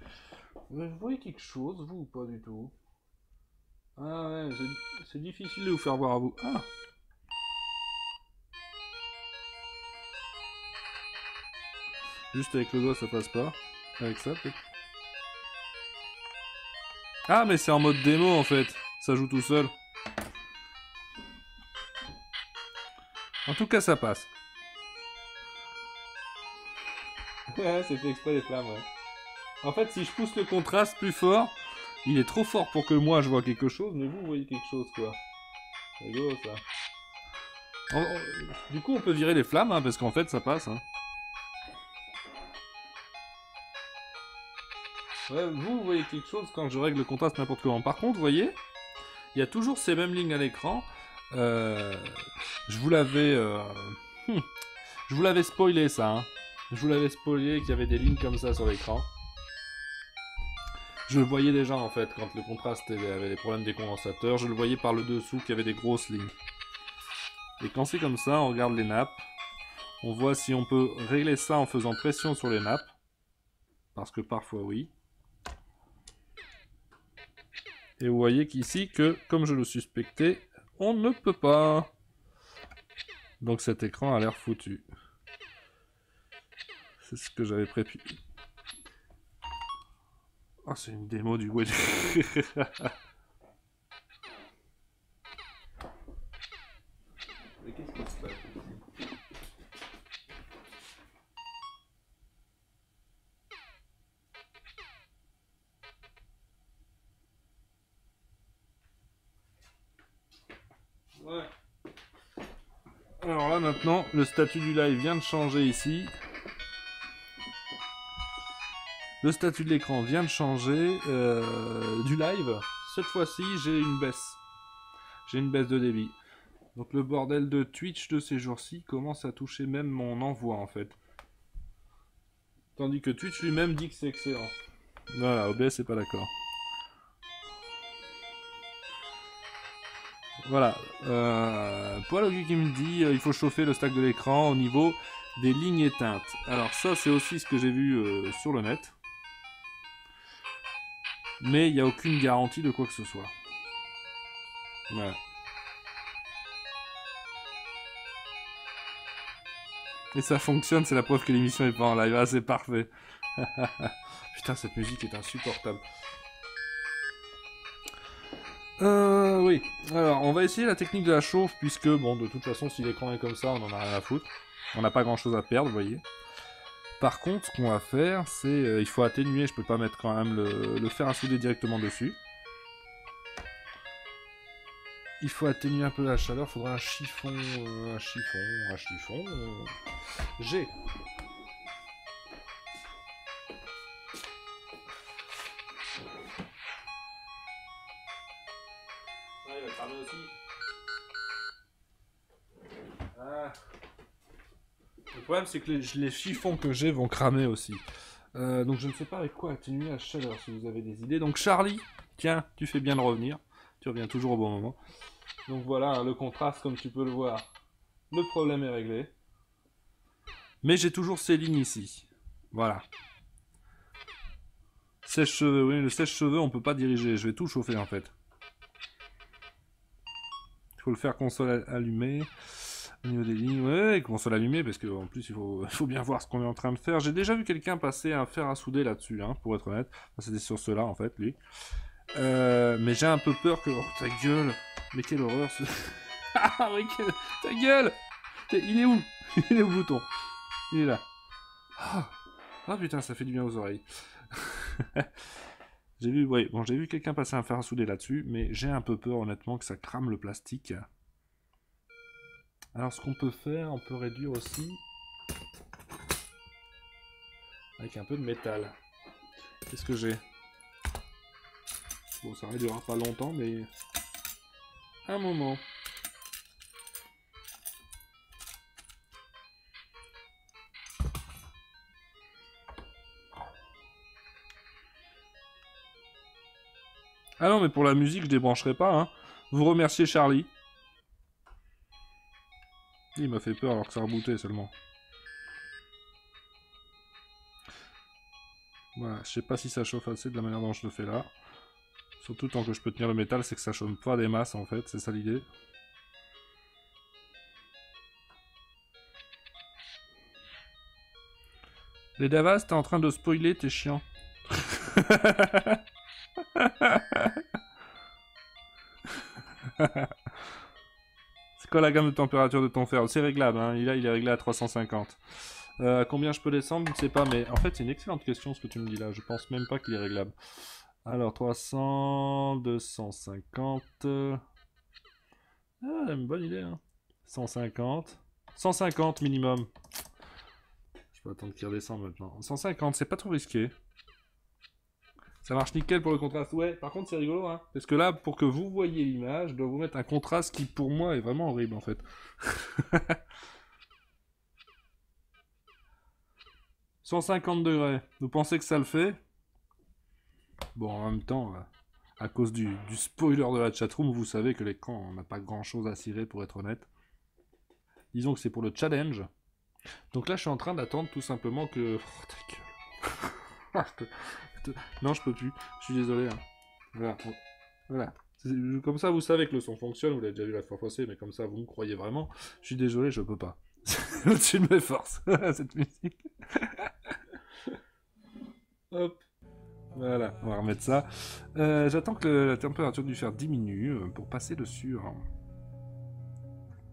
Vous voyez quelque chose, vous, ou pas du tout? Ah ouais, c'est difficile de vous faire voir à vous. Ah! Juste avec le doigt, ça passe pas. Avec ça, peut-être. Ah, mais c'est en mode démo, en fait. Ça joue tout seul. En tout cas, ça passe. Ouais, c'est fait exprès les flammes, ouais. En fait, si je pousse le contraste plus fort, il est trop fort pour que moi je vois quelque chose, mais vous voyez quelque chose, quoi. C'est rigolo, ça. Du coup, on peut virer les flammes, hein, parce qu'en fait, ça passe, hein. Ouais, vous voyez quelque chose quand je règle le contraste n'importe comment. Par contre, vous voyez, il y a toujours ces mêmes lignes à l'écran. Je vous l'avais... Je vous l'avais spoilé, ça, hein. Je vous l'avais spoilé qu'il y avait des lignes comme ça sur l'écran. Je le voyais déjà en fait quand le contraste avait des problèmes des condensateurs, je le voyais par le dessous qu'il y avait des grosses lignes. Et quand c'est comme ça, on regarde les nappes, on voit si on peut régler ça en faisant pression sur les nappes, parce que parfois oui. Et vous voyez qu'ici que, comme je le suspectais, on ne peut pas. Donc cet écran a l'air foutu. C'est ce que j'avais prévu. Ah, c'est une démo du web. Mais qu'est-ce qui se passe ici? Ouais. Alors là maintenant, le statut du live vient de changer ici. Le statut de l'écran vient de changer du live. Cette fois-ci, j'ai une baisse. J'ai une baisse de débit. Donc le bordel de Twitch de ces jours-ci commence à toucher même mon envoi en fait. Tandis que Twitch lui-même dit que c'est excellent. Voilà, OBS n'est pas d'accord. voilà. Poilogu qui me dit il faut chauffer le stack de l'écran au niveau des lignes éteintes. Alors ça c'est aussi ce que j'ai vu sur le net. Mais il n'y a aucune garantie de quoi que ce soit. Voilà. Et ça fonctionne, c'est la preuve que l'émission est pas en live. Ah, c'est parfait. Putain, cette musique est insupportable. Oui. Alors, on va essayer la technique de la chauffe, puisque, bon, de toute façon, si l'écran est comme ça, on en a rien à foutre. On n'a pas grand-chose à perdre, vous voyez. Par contre, ce qu'on va faire, c'est... il faut atténuer, je peux pas mettre quand même le fer à souder directement dessus. Il faut atténuer un peu la chaleur, il faudra un chiffon... G. Ah, il va cramer aussi. Ah. Le problème, c'est que les chiffons que j'ai vont cramer aussi. Donc je ne sais pas avec quoi atténuer la chaleur, si vous avez des idées. Donc Charlie, tiens, tu fais bien de revenir. Tu reviens toujours au bon moment. Donc voilà, le contraste, comme tu peux le voir, le problème est réglé. Mais j'ai toujours ces lignes ici. Voilà. Sèche-cheveux, oui, le sèche-cheveux, on peut pas diriger. Je vais tout chauffer en fait. Il faut le faire console allumée. Au niveau des lignes, ouais, console allumée, parce qu'en plus il faut bien voir ce qu'on est en train de faire. J'ai déjà vu quelqu'un passer un fer à souder là-dessus, hein, pour être honnête. C'était sur cela en fait, lui. Mais j'ai un peu peur que... Oh, ta gueule! Mais quelle horreur ce... Ah, mais quelle... Ta gueule! Il est où? Il est où le bouton? Il est là. Ah oh, putain, ça fait du bien aux oreilles. J'ai vu, ouais, bon, j'ai vu quelqu'un passer un fer à souder là-dessus, mais j'ai un peu peur honnêtement que ça crame le plastique. Alors ce qu'on peut faire, on peut réduire aussi avec un peu de métal. Qu'est-ce que j'ai? Bon, ça réduira pas longtemps, mais un moment. Ah non, mais pour la musique, je débrancherai pas, hein. Vous remerciez Charlie. Il m'a fait peur alors que ça rebootait seulement. Voilà, je sais pas si ça chauffe assez de la manière dont je le fais là. Surtout tant que je peux tenir le métal, c'est que ça chauffe pas des masses en fait, c'est ça l'idée. Les Davas, t'es en train de spoiler, t'es chiant. C'est quoi la gamme de température de ton fer? C'est réglable, hein. Il est réglé à 350. Combien je peux descendre? Je ne sais pas, mais en fait c'est une excellente question ce que tu me dis là. Je pense même pas qu'il est réglable. Alors 300, 250... Ah, une bonne idée, hein. 150... 150 minimum. Je peux attendre qu'il redescende maintenant. 150, c'est pas trop risqué. Ça marche nickel pour le contraste. Ouais, par contre c'est rigolo, hein. Parce que là, pour que vous voyez l'image, je dois vous mettre un contraste qui pour moi est vraiment horrible en fait. 150 degrés. Vous pensez que ça le fait? Bon, en même temps, à cause du spoiler de la chatroom, vous savez que l'écran n'a pas grand chose à cirer pour être honnête. Disons que c'est pour le challenge. Donc là, je suis en train d'attendre tout simplement que... Oh, ta gueule. Non, je peux plus. Je suis désolé. Hein. Voilà. Voilà. Comme ça, vous savez que le son fonctionne. Vous l'avez déjà vu la fois passée, mais comme ça, vous me croyez vraiment. Je suis désolé, je peux pas. C'est au-dessus de mes forces, cette musique. Hop. Voilà, on va remettre ça. J'attends que la température du fer diminue pour passer dessus. Hein.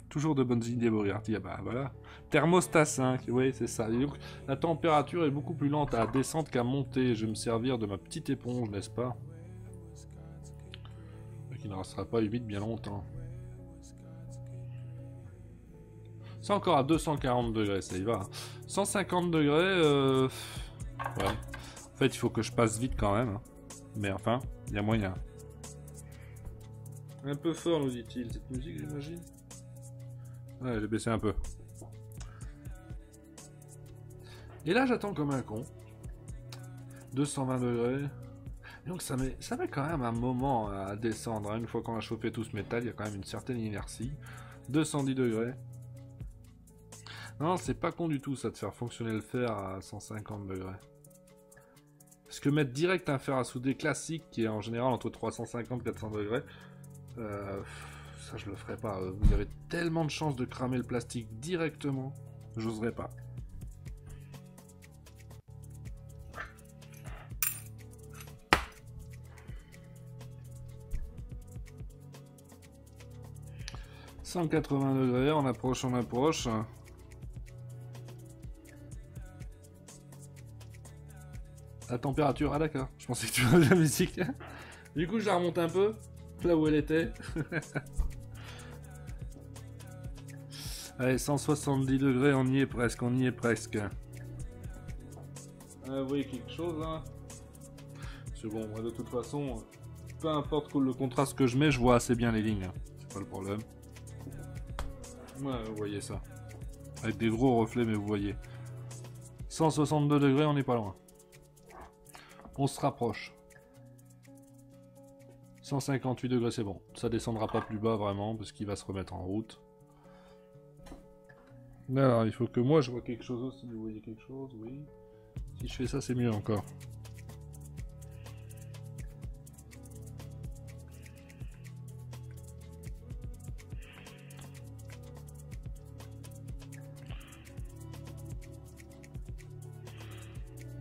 Toujours de bonnes idées, Moriarty. Ah bah voilà. Thermostat 5, oui, c'est ça. Et donc, la température est beaucoup plus lente à descendre qu'à monter. Je vais me servir de ma petite éponge, n'est-ce pas? Qui ne restera pas humide bien longtemps. C'est encore à 240 degrés, ça y va. 150 degrés, ouais. En fait, il faut que je passe vite quand même. Hein. Mais enfin, il y a moyen. Un peu fort, nous dit-il. Cette musique, j'imagine. Ouais, j'ai baissé un peu. Et là, j'attends comme un con. 220 degrés. Donc ça met quand même un moment à descendre, hein. Une fois qu'on a chauffé tout ce métal, il y a quand même une certaine inertie. 210 degrés. Non, c'est pas con du tout ça de faire fonctionner le fer à 150 degrés. Parce que mettre direct un fer à souder classique, qui est en général entre 350 et 400 degrés, ça je le ferai pas. Vous avez tellement de chances de cramer le plastique directement, j'oserais pas. « 180 degrés, on approche, on approche. » La température, ah d'accord, je pensais que tu avais la musique. Du coup je la remonte un peu, là où elle était. Allez, 170 degrés, on y est presque, on y est presque. Vous voyez quelque chose hein? C'est bon, moi de toute façon, peu importe le contraste que je mets, je vois assez bien les lignes. C'est pas le problème. Ouais, vous voyez ça. Avec des gros reflets, mais vous voyez. 162 degrés, on n'est pas loin. On se rapproche. 158 degrés, c'est bon. Ça descendra pas plus bas vraiment, parce qu'il va se remettre en route. Alors, il faut que moi je vois quelque chose aussi. Vous voyez quelque chose? Oui. Si je fais ça, c'est mieux encore.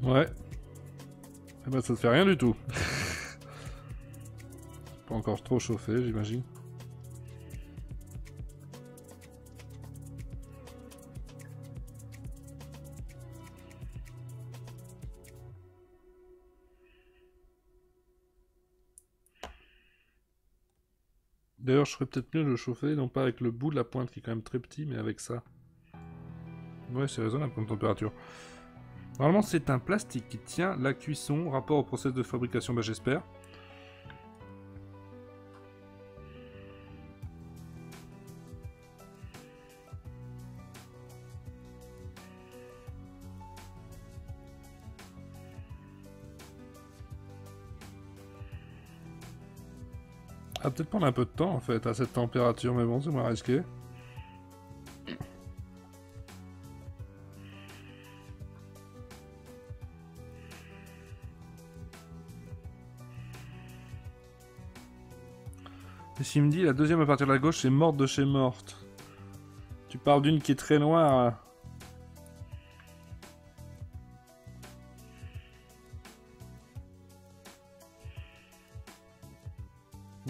Ouais. Eh ben, ça ne fait rien du tout. Pas encore trop chauffé, j'imagine. D'ailleurs, je ferais peut-être mieux de le chauffer, non pas avec le bout de la pointe qui est quand même très petit, mais avec ça. Ouais, c'est raisonnable comme température. Normalement, c'est un plastique qui tient la cuisson, rapport au process de fabrication, bah, j'espère. Ah, peut-être prendre un peu de temps en fait à cette température, mais bon, c'est moins risqué. Et s'il me dit la deuxième à partir de la gauche, c'est morte de chez morte. Tu parles d'une qui est très noire.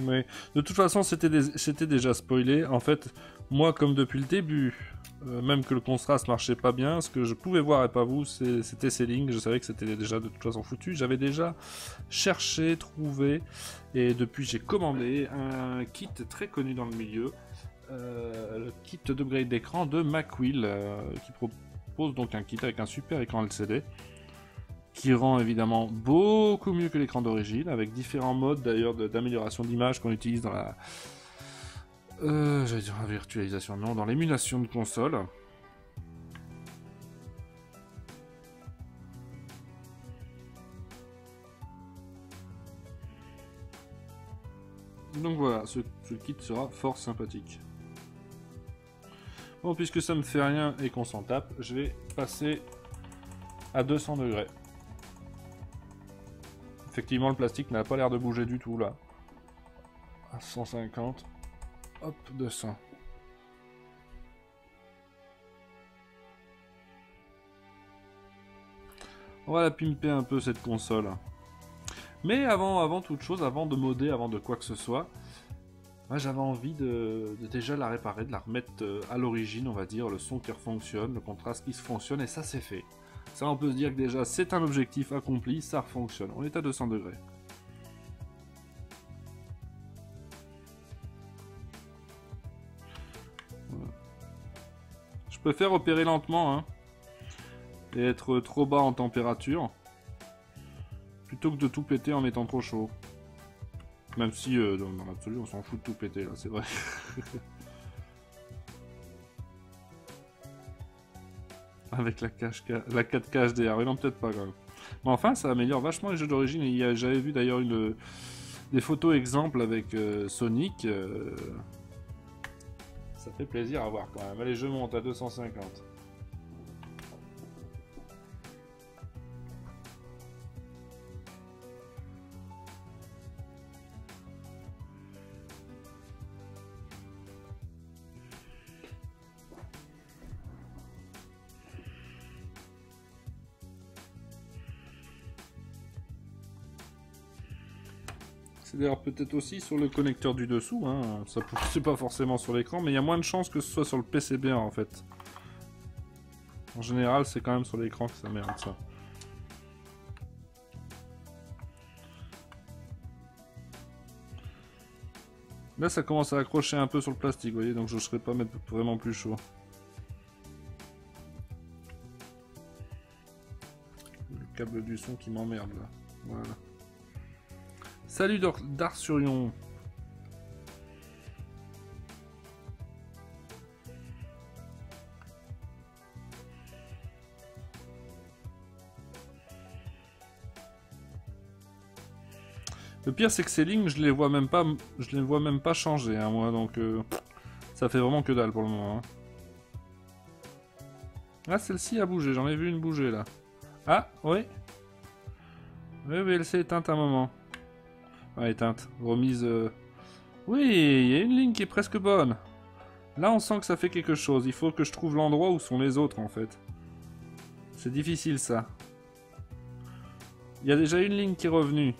Mais de toute façon, c'était déjà spoilé. En fait, moi, comme depuis le début, même que le contraste marchait pas bien, ce que je pouvais voir et pas vous, c'était ces lignes. Je savais que c'était déjà de toute façon foutu. J'avais déjà cherché, trouvé, et depuis j'ai commandé un kit très connu dans le milieu, le kit d'upgrade d'écran de Macwheel, qui propose donc un kit avec un super écran LCD. Qui rend évidemment beaucoup mieux que l'écran d'origine, avec différents modes d'ailleurs d'amélioration d'image qu'on utilise dans la... j'allais dire la virtualisation, non, dans l'émulation de console. Donc voilà, ce kit sera fort sympathique. Bon, puisque ça me fait rien et qu'on s'en tape, je vais passer à 200 degrés. Effectivement, le plastique n'a pas l'air de bouger du tout, là. À 150. Hop, 200. On va la pimper un peu, cette console. Mais avant toute chose, avant de modder, avant de quoi que ce soit, moi j'avais envie de déjà la réparer, de la remettre à l'origine, on va dire, le son qui refonctionne, le contraste qui se fonctionne, et ça c'est fait. Ça, on peut se dire que déjà, c'est un objectif accompli, ça fonctionne. On est à 200 degrés. Voilà. Je préfère opérer lentement, hein, et être trop bas en température, plutôt que de tout péter en étant trop chaud. Même si, dans l'absolu, on s'en fout de tout péter, là, c'est vrai. Avec la 4K HDR, oui non peut-être pas quand même. Mais enfin, ça améliore vachement les jeux d'origine. J'avais vu d'ailleurs des photos exemples avec Sonic. Ça fait plaisir à voir quand même. Allez, je monte à 250. C'est d'ailleurs peut-être aussi sur le connecteur du dessous, hein. Ça c'est pas forcément sur l'écran, mais il y a moins de chances que ce soit sur le PCB en fait. En général, c'est quand même sur l'écran que ça merde ça. Là, ça commence à accrocher un peu sur le plastique, vous voyez, donc je ne serais pas mettre vraiment plus chaud. Le câble du son qui m'emmerde là. Voilà. Salut Darsurion. Le pire c'est que ces lignes je les vois même pas changer hein, moi donc ça fait vraiment que dalle pour le moment. Hein. Ah celle-ci a bougé, j'en ai vu une bouger là. Ah oui. Oui elle s'est éteinte un moment. Ah, éteinte. Remise... Oui, il y a une ligne qui est presque bonne. Là, on sent que ça fait quelque chose. Il faut que je trouve l'endroit où sont les autres, en fait. C'est difficile, ça. Il y a déjà une ligne qui est revenue.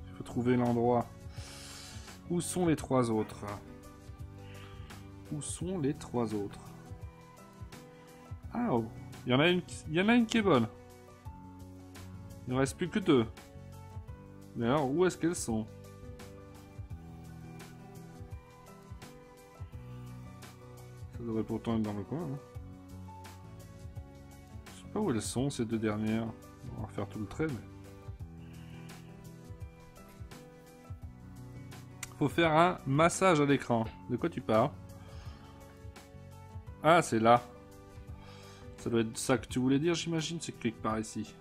Il faut trouver l'endroit. Où sont les trois autres? Où sont les trois autres? Ah, oh. Il y en a une qui est bonne. Il ne reste plus que deux. Mais alors, où est-ce qu'elles sont? Ça devrait pourtant être dans le coin. Hein. Je sais pas où elles sont, ces deux dernières. On va refaire tout le trait, mais... Faut faire un massage à l'écran. De quoi tu parles? Ah, c'est là. Ça doit être ça que tu voulais dire, j'imagine. C'est quelque part ici.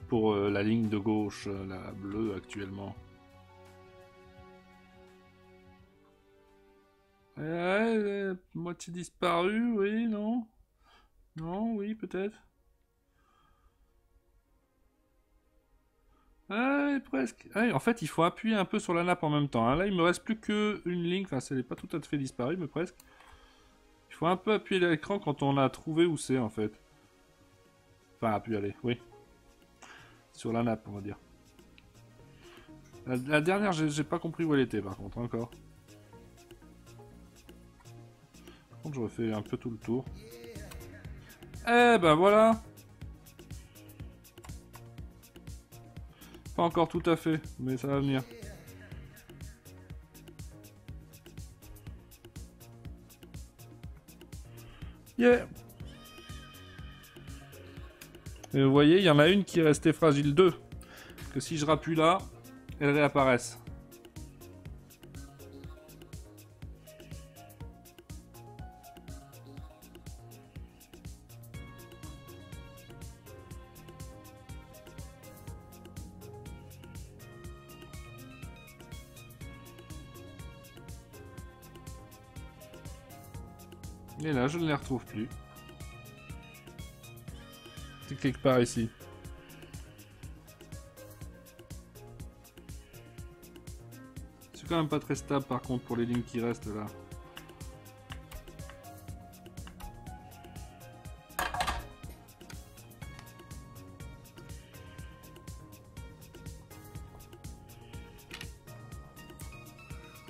Pour la ligne de gauche, la bleue actuellement. Moitié disparu, oui, non? Non, oui, peut-être. Ah, presque. Ah, en fait, il faut appuyer un peu sur la nappe en même temps. Hein. Là, il me reste plus qu'une ligne. Enfin, elle n'est pas tout à fait disparue, mais presque. Il faut un peu appuyer l'écran quand on a trouvé où c'est, en fait. Enfin, appuyer, allez, oui. Sur la nappe, on va dire. La dernière, j'ai pas compris où elle était, par contre, encore. Par contre, je refais un peu tout le tour. Eh ben voilà. Pas encore tout à fait, mais ça va venir. Yeah. Et vous voyez, il y en a une qui est restée fragile 2. Que si je rappuie là, elles réapparaissent. Et là, je ne les retrouve plus. C'est quelque part ici. C'est quand même pas très stable par contre pour les lignes qui restent là.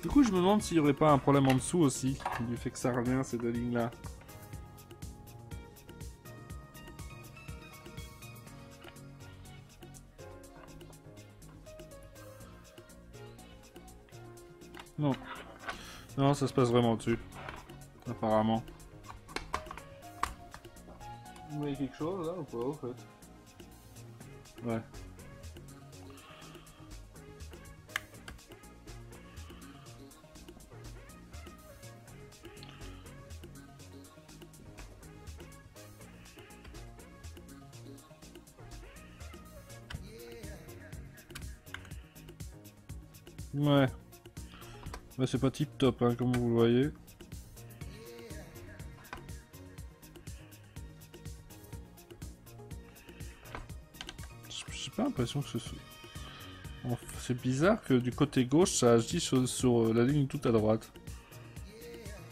Du coup, je me demande s'il n'y aurait pas un problème en dessous aussi, du fait que ça revient ces deux lignes là. Non. Non, ça se passe vraiment dessus. Apparemment. Vous voyez quelque chose là ou pas en fait? Ouais. Ouais. Bah, c'est pas tip top, hein, comme vous le voyez. J'ai pas l'impression que ce soit... C'est bizarre que du côté gauche, ça agit sur la ligne tout à droite.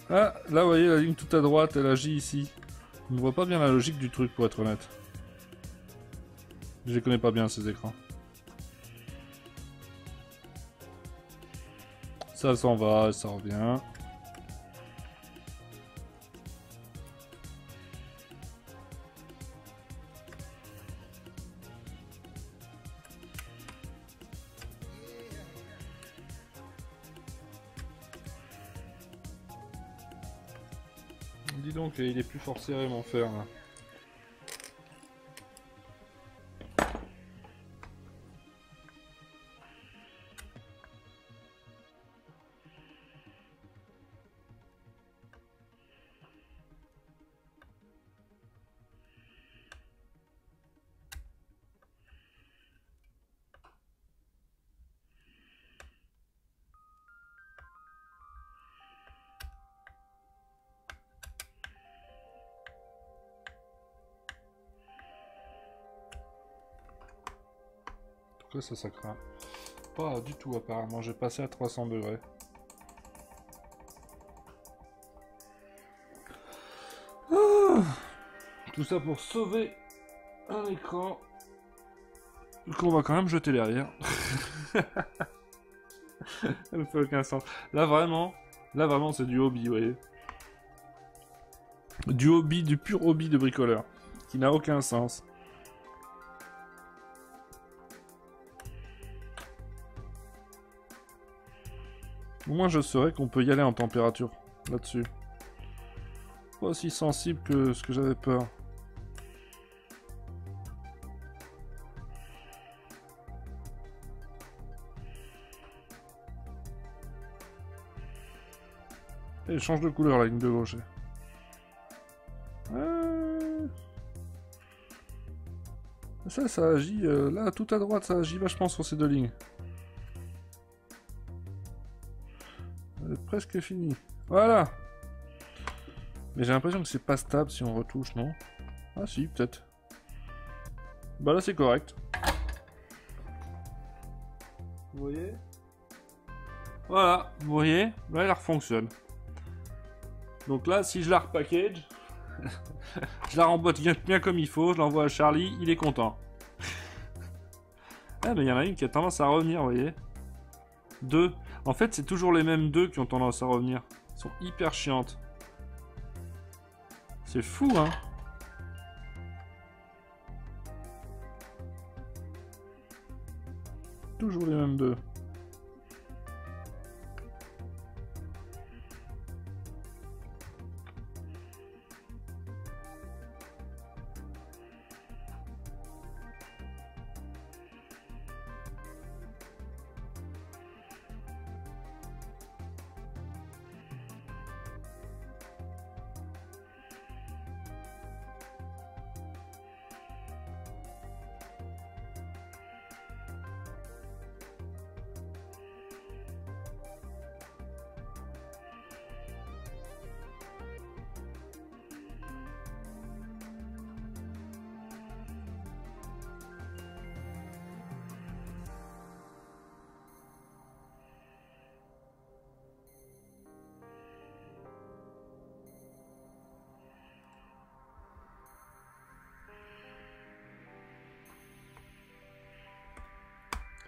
Ah, là, vous voyez, la ligne tout à droite, elle agit ici. Je ne vois pas bien la logique du truc, pour être honnête. Je les connais pas bien, ces écrans. Ça s'en va, ça revient. Dis donc, il est plus fort serré mon fer là. Ça craint. Pas du tout apparemment, j'ai passé à 300 degrés. Ah, tout ça pour sauver un écran qu'on va quand même jeter derrière. Ça ne fait aucun sens. Là vraiment c'est du hobby, vous voyez. Du hobby, du pur hobby de bricoleur. Qui n'a aucun sens. Au moins je saurais qu'on peut y aller en température là-dessus. Pas aussi sensible que ce que j'avais peur. Et change de couleur la ligne de gauche. Ça agit, là tout à droite ça agit vachement sur ces deux lignes. Presque fini. Voilà. Mais j'ai l'impression que c'est pas stable si on retouche, non? Ah si, peut-être. Bah là c'est correct. Vous voyez? Voilà, vous voyez? Là elle refonctionne. Donc là, si je la repackage, je la remboîte bien comme il faut, je l'envoie à Charlie, il est content. Ah mais il y en a une qui a tendance à revenir, vous voyez? Deux. En fait, c'est toujours les mêmes deux qui ont tendance à revenir. Elles sont hyper chiantes. C'est fou, hein? Toujours les mêmes deux.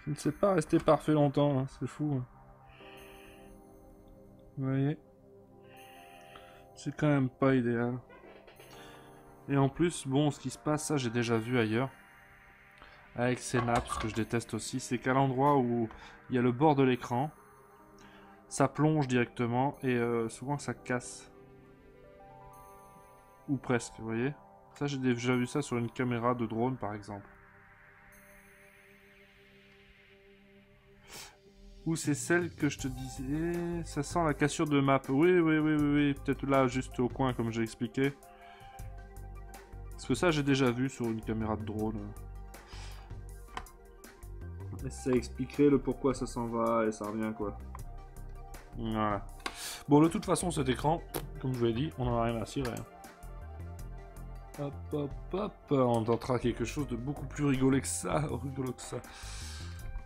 Je ne sais pas rester parfait longtemps, hein, c'est fou. Hein. Vous voyez? C'est quand même pas idéal. Et en plus, bon, ce qui se passe, ça j'ai déjà vu ailleurs. Avec Synapse, ce que je déteste aussi, c'est qu'à l'endroit où il y a le bord de l'écran, ça plonge directement et souvent ça casse. Ou presque, vous voyez? Ça j'ai déjà vu ça sur une caméra de drone par exemple. Ou c'est celle que je te disais... Ça sent la cassure de map. Oui. Peut-être là, juste au coin, comme j'ai expliqué. Parce que ça, j'ai déjà vu sur une caméra de drone. Et ça expliquerait le pourquoi ça s'en va et ça revient quoi. Voilà. Bon, de toute façon, cet écran, comme je vous l'ai dit, on en a rien à cirer. Hop, hop, hop. On tentera quelque chose de beaucoup plus rigolo que ça.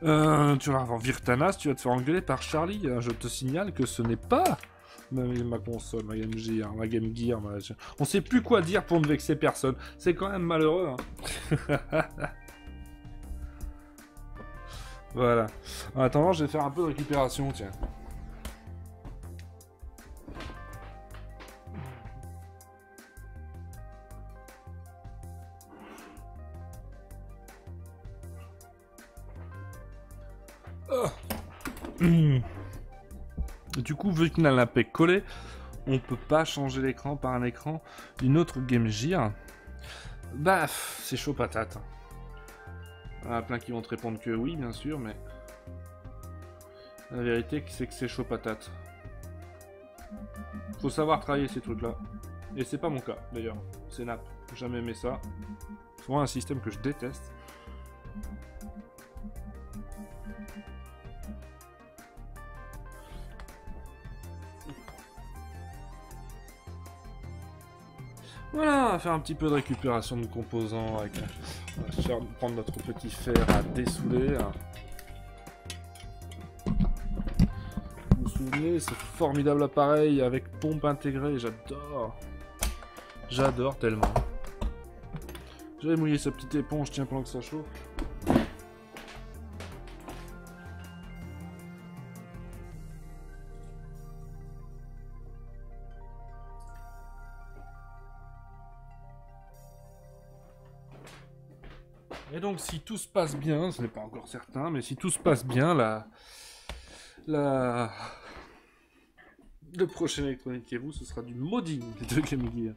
Tu vas avoir Virtanas, tu vas te faire engueuler par Charlie. Je te signale que ce n'est pas ma console, ma Game Gear, On sait plus quoi dire pour ne vexer personne. C'est quand même malheureux. Hein. Voilà. En attendant, je vais faire un peu de récupération, tiens. Du coup, vu qu'on a l'impec collé, on peut pas changer l'écran par un écran d'une autre Game Gear. Bah, c'est chaud patate. Il y en a plein qui vont te répondre que oui, bien sûr, mais la vérité, c'est que c'est chaud patate. Faut savoir travailler ces trucs-là. Et c'est pas mon cas, d'ailleurs. C'est nappe. J'ai jamais aimé ça. C'est vraiment un système que je déteste. Voilà, on va faire un petit peu de récupération de composants. Avec... On va prendre notre petit fer à dessouler. Vous vous souvenez, ce formidable appareil avec pompe intégrée, j'adore. J'adore tellement. J'avais mouillé sa petite éponge, tiens, pendant que ça chauffe. Et donc, si tout se passe bien, ce n'est pas encore certain, mais si tout se passe bien, le prochain électroniquez-vous, ce sera du modding de Game Gear.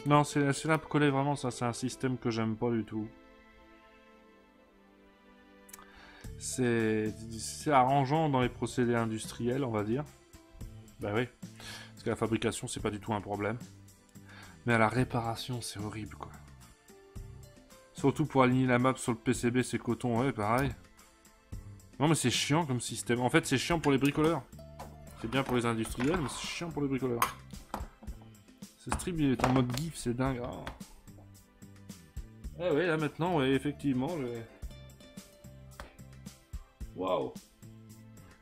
Non, c'est là pour coller vraiment, ça, c'est un système que j'aime pas du tout. C'est arrangeant dans les procédés industriels, on va dire. Bah oui, parce que la fabrication, c'est pas du tout un problème. Mais à la réparation, c'est horrible, quoi. Surtout pour aligner la map sur le PCB, c'est coton, ouais, pareil. Non, mais c'est chiant comme système. En fait, c'est chiant pour les bricoleurs. C'est bien pour les industriels, mais c'est chiant pour les bricoleurs. Ce stream, il est en mode GIF, c'est dingue. Oh. Ah ouais, là maintenant, ouais, effectivement, waouh.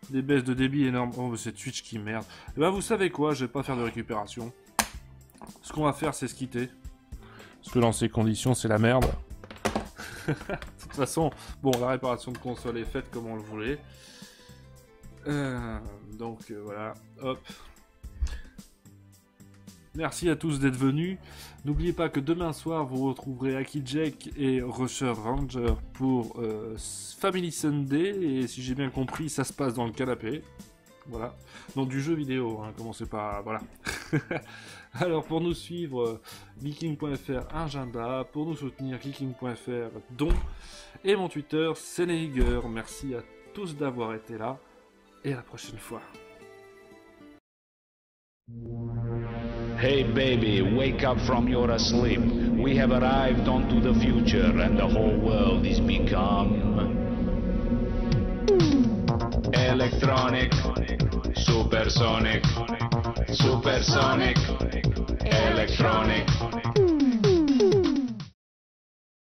Des baisses de débit énormes. Oh, c'est Twitch qui merde. Et ben, vous savez quoi, je vais pas faire de récupération. Ce qu'on va faire, c'est se quitter. Parce que dans ces conditions, c'est la merde. De toute façon, bon, la réparation de console est faite comme on le voulait. Donc, voilà. Hop. Merci à tous d'être venus. N'oubliez pas que demain soir, vous retrouverez Aki Jack et Rusher Ranger pour Family Sunday. Et si j'ai bien compris, ça se passe dans le canapé. Voilà. Donc du jeu vidéo, hein, commencez pas... Voilà. Alors pour nous suivre, geeking.fr agenda. Pour nous soutenir, geeking.fr don. Et mon Twitter, Senehiger. Merci à tous d'avoir été là. Et à la prochaine fois. Hey baby, wake up from your sleep. We have arrived onto the future and the whole world is become electronic, supersonic, supersonic, electronic.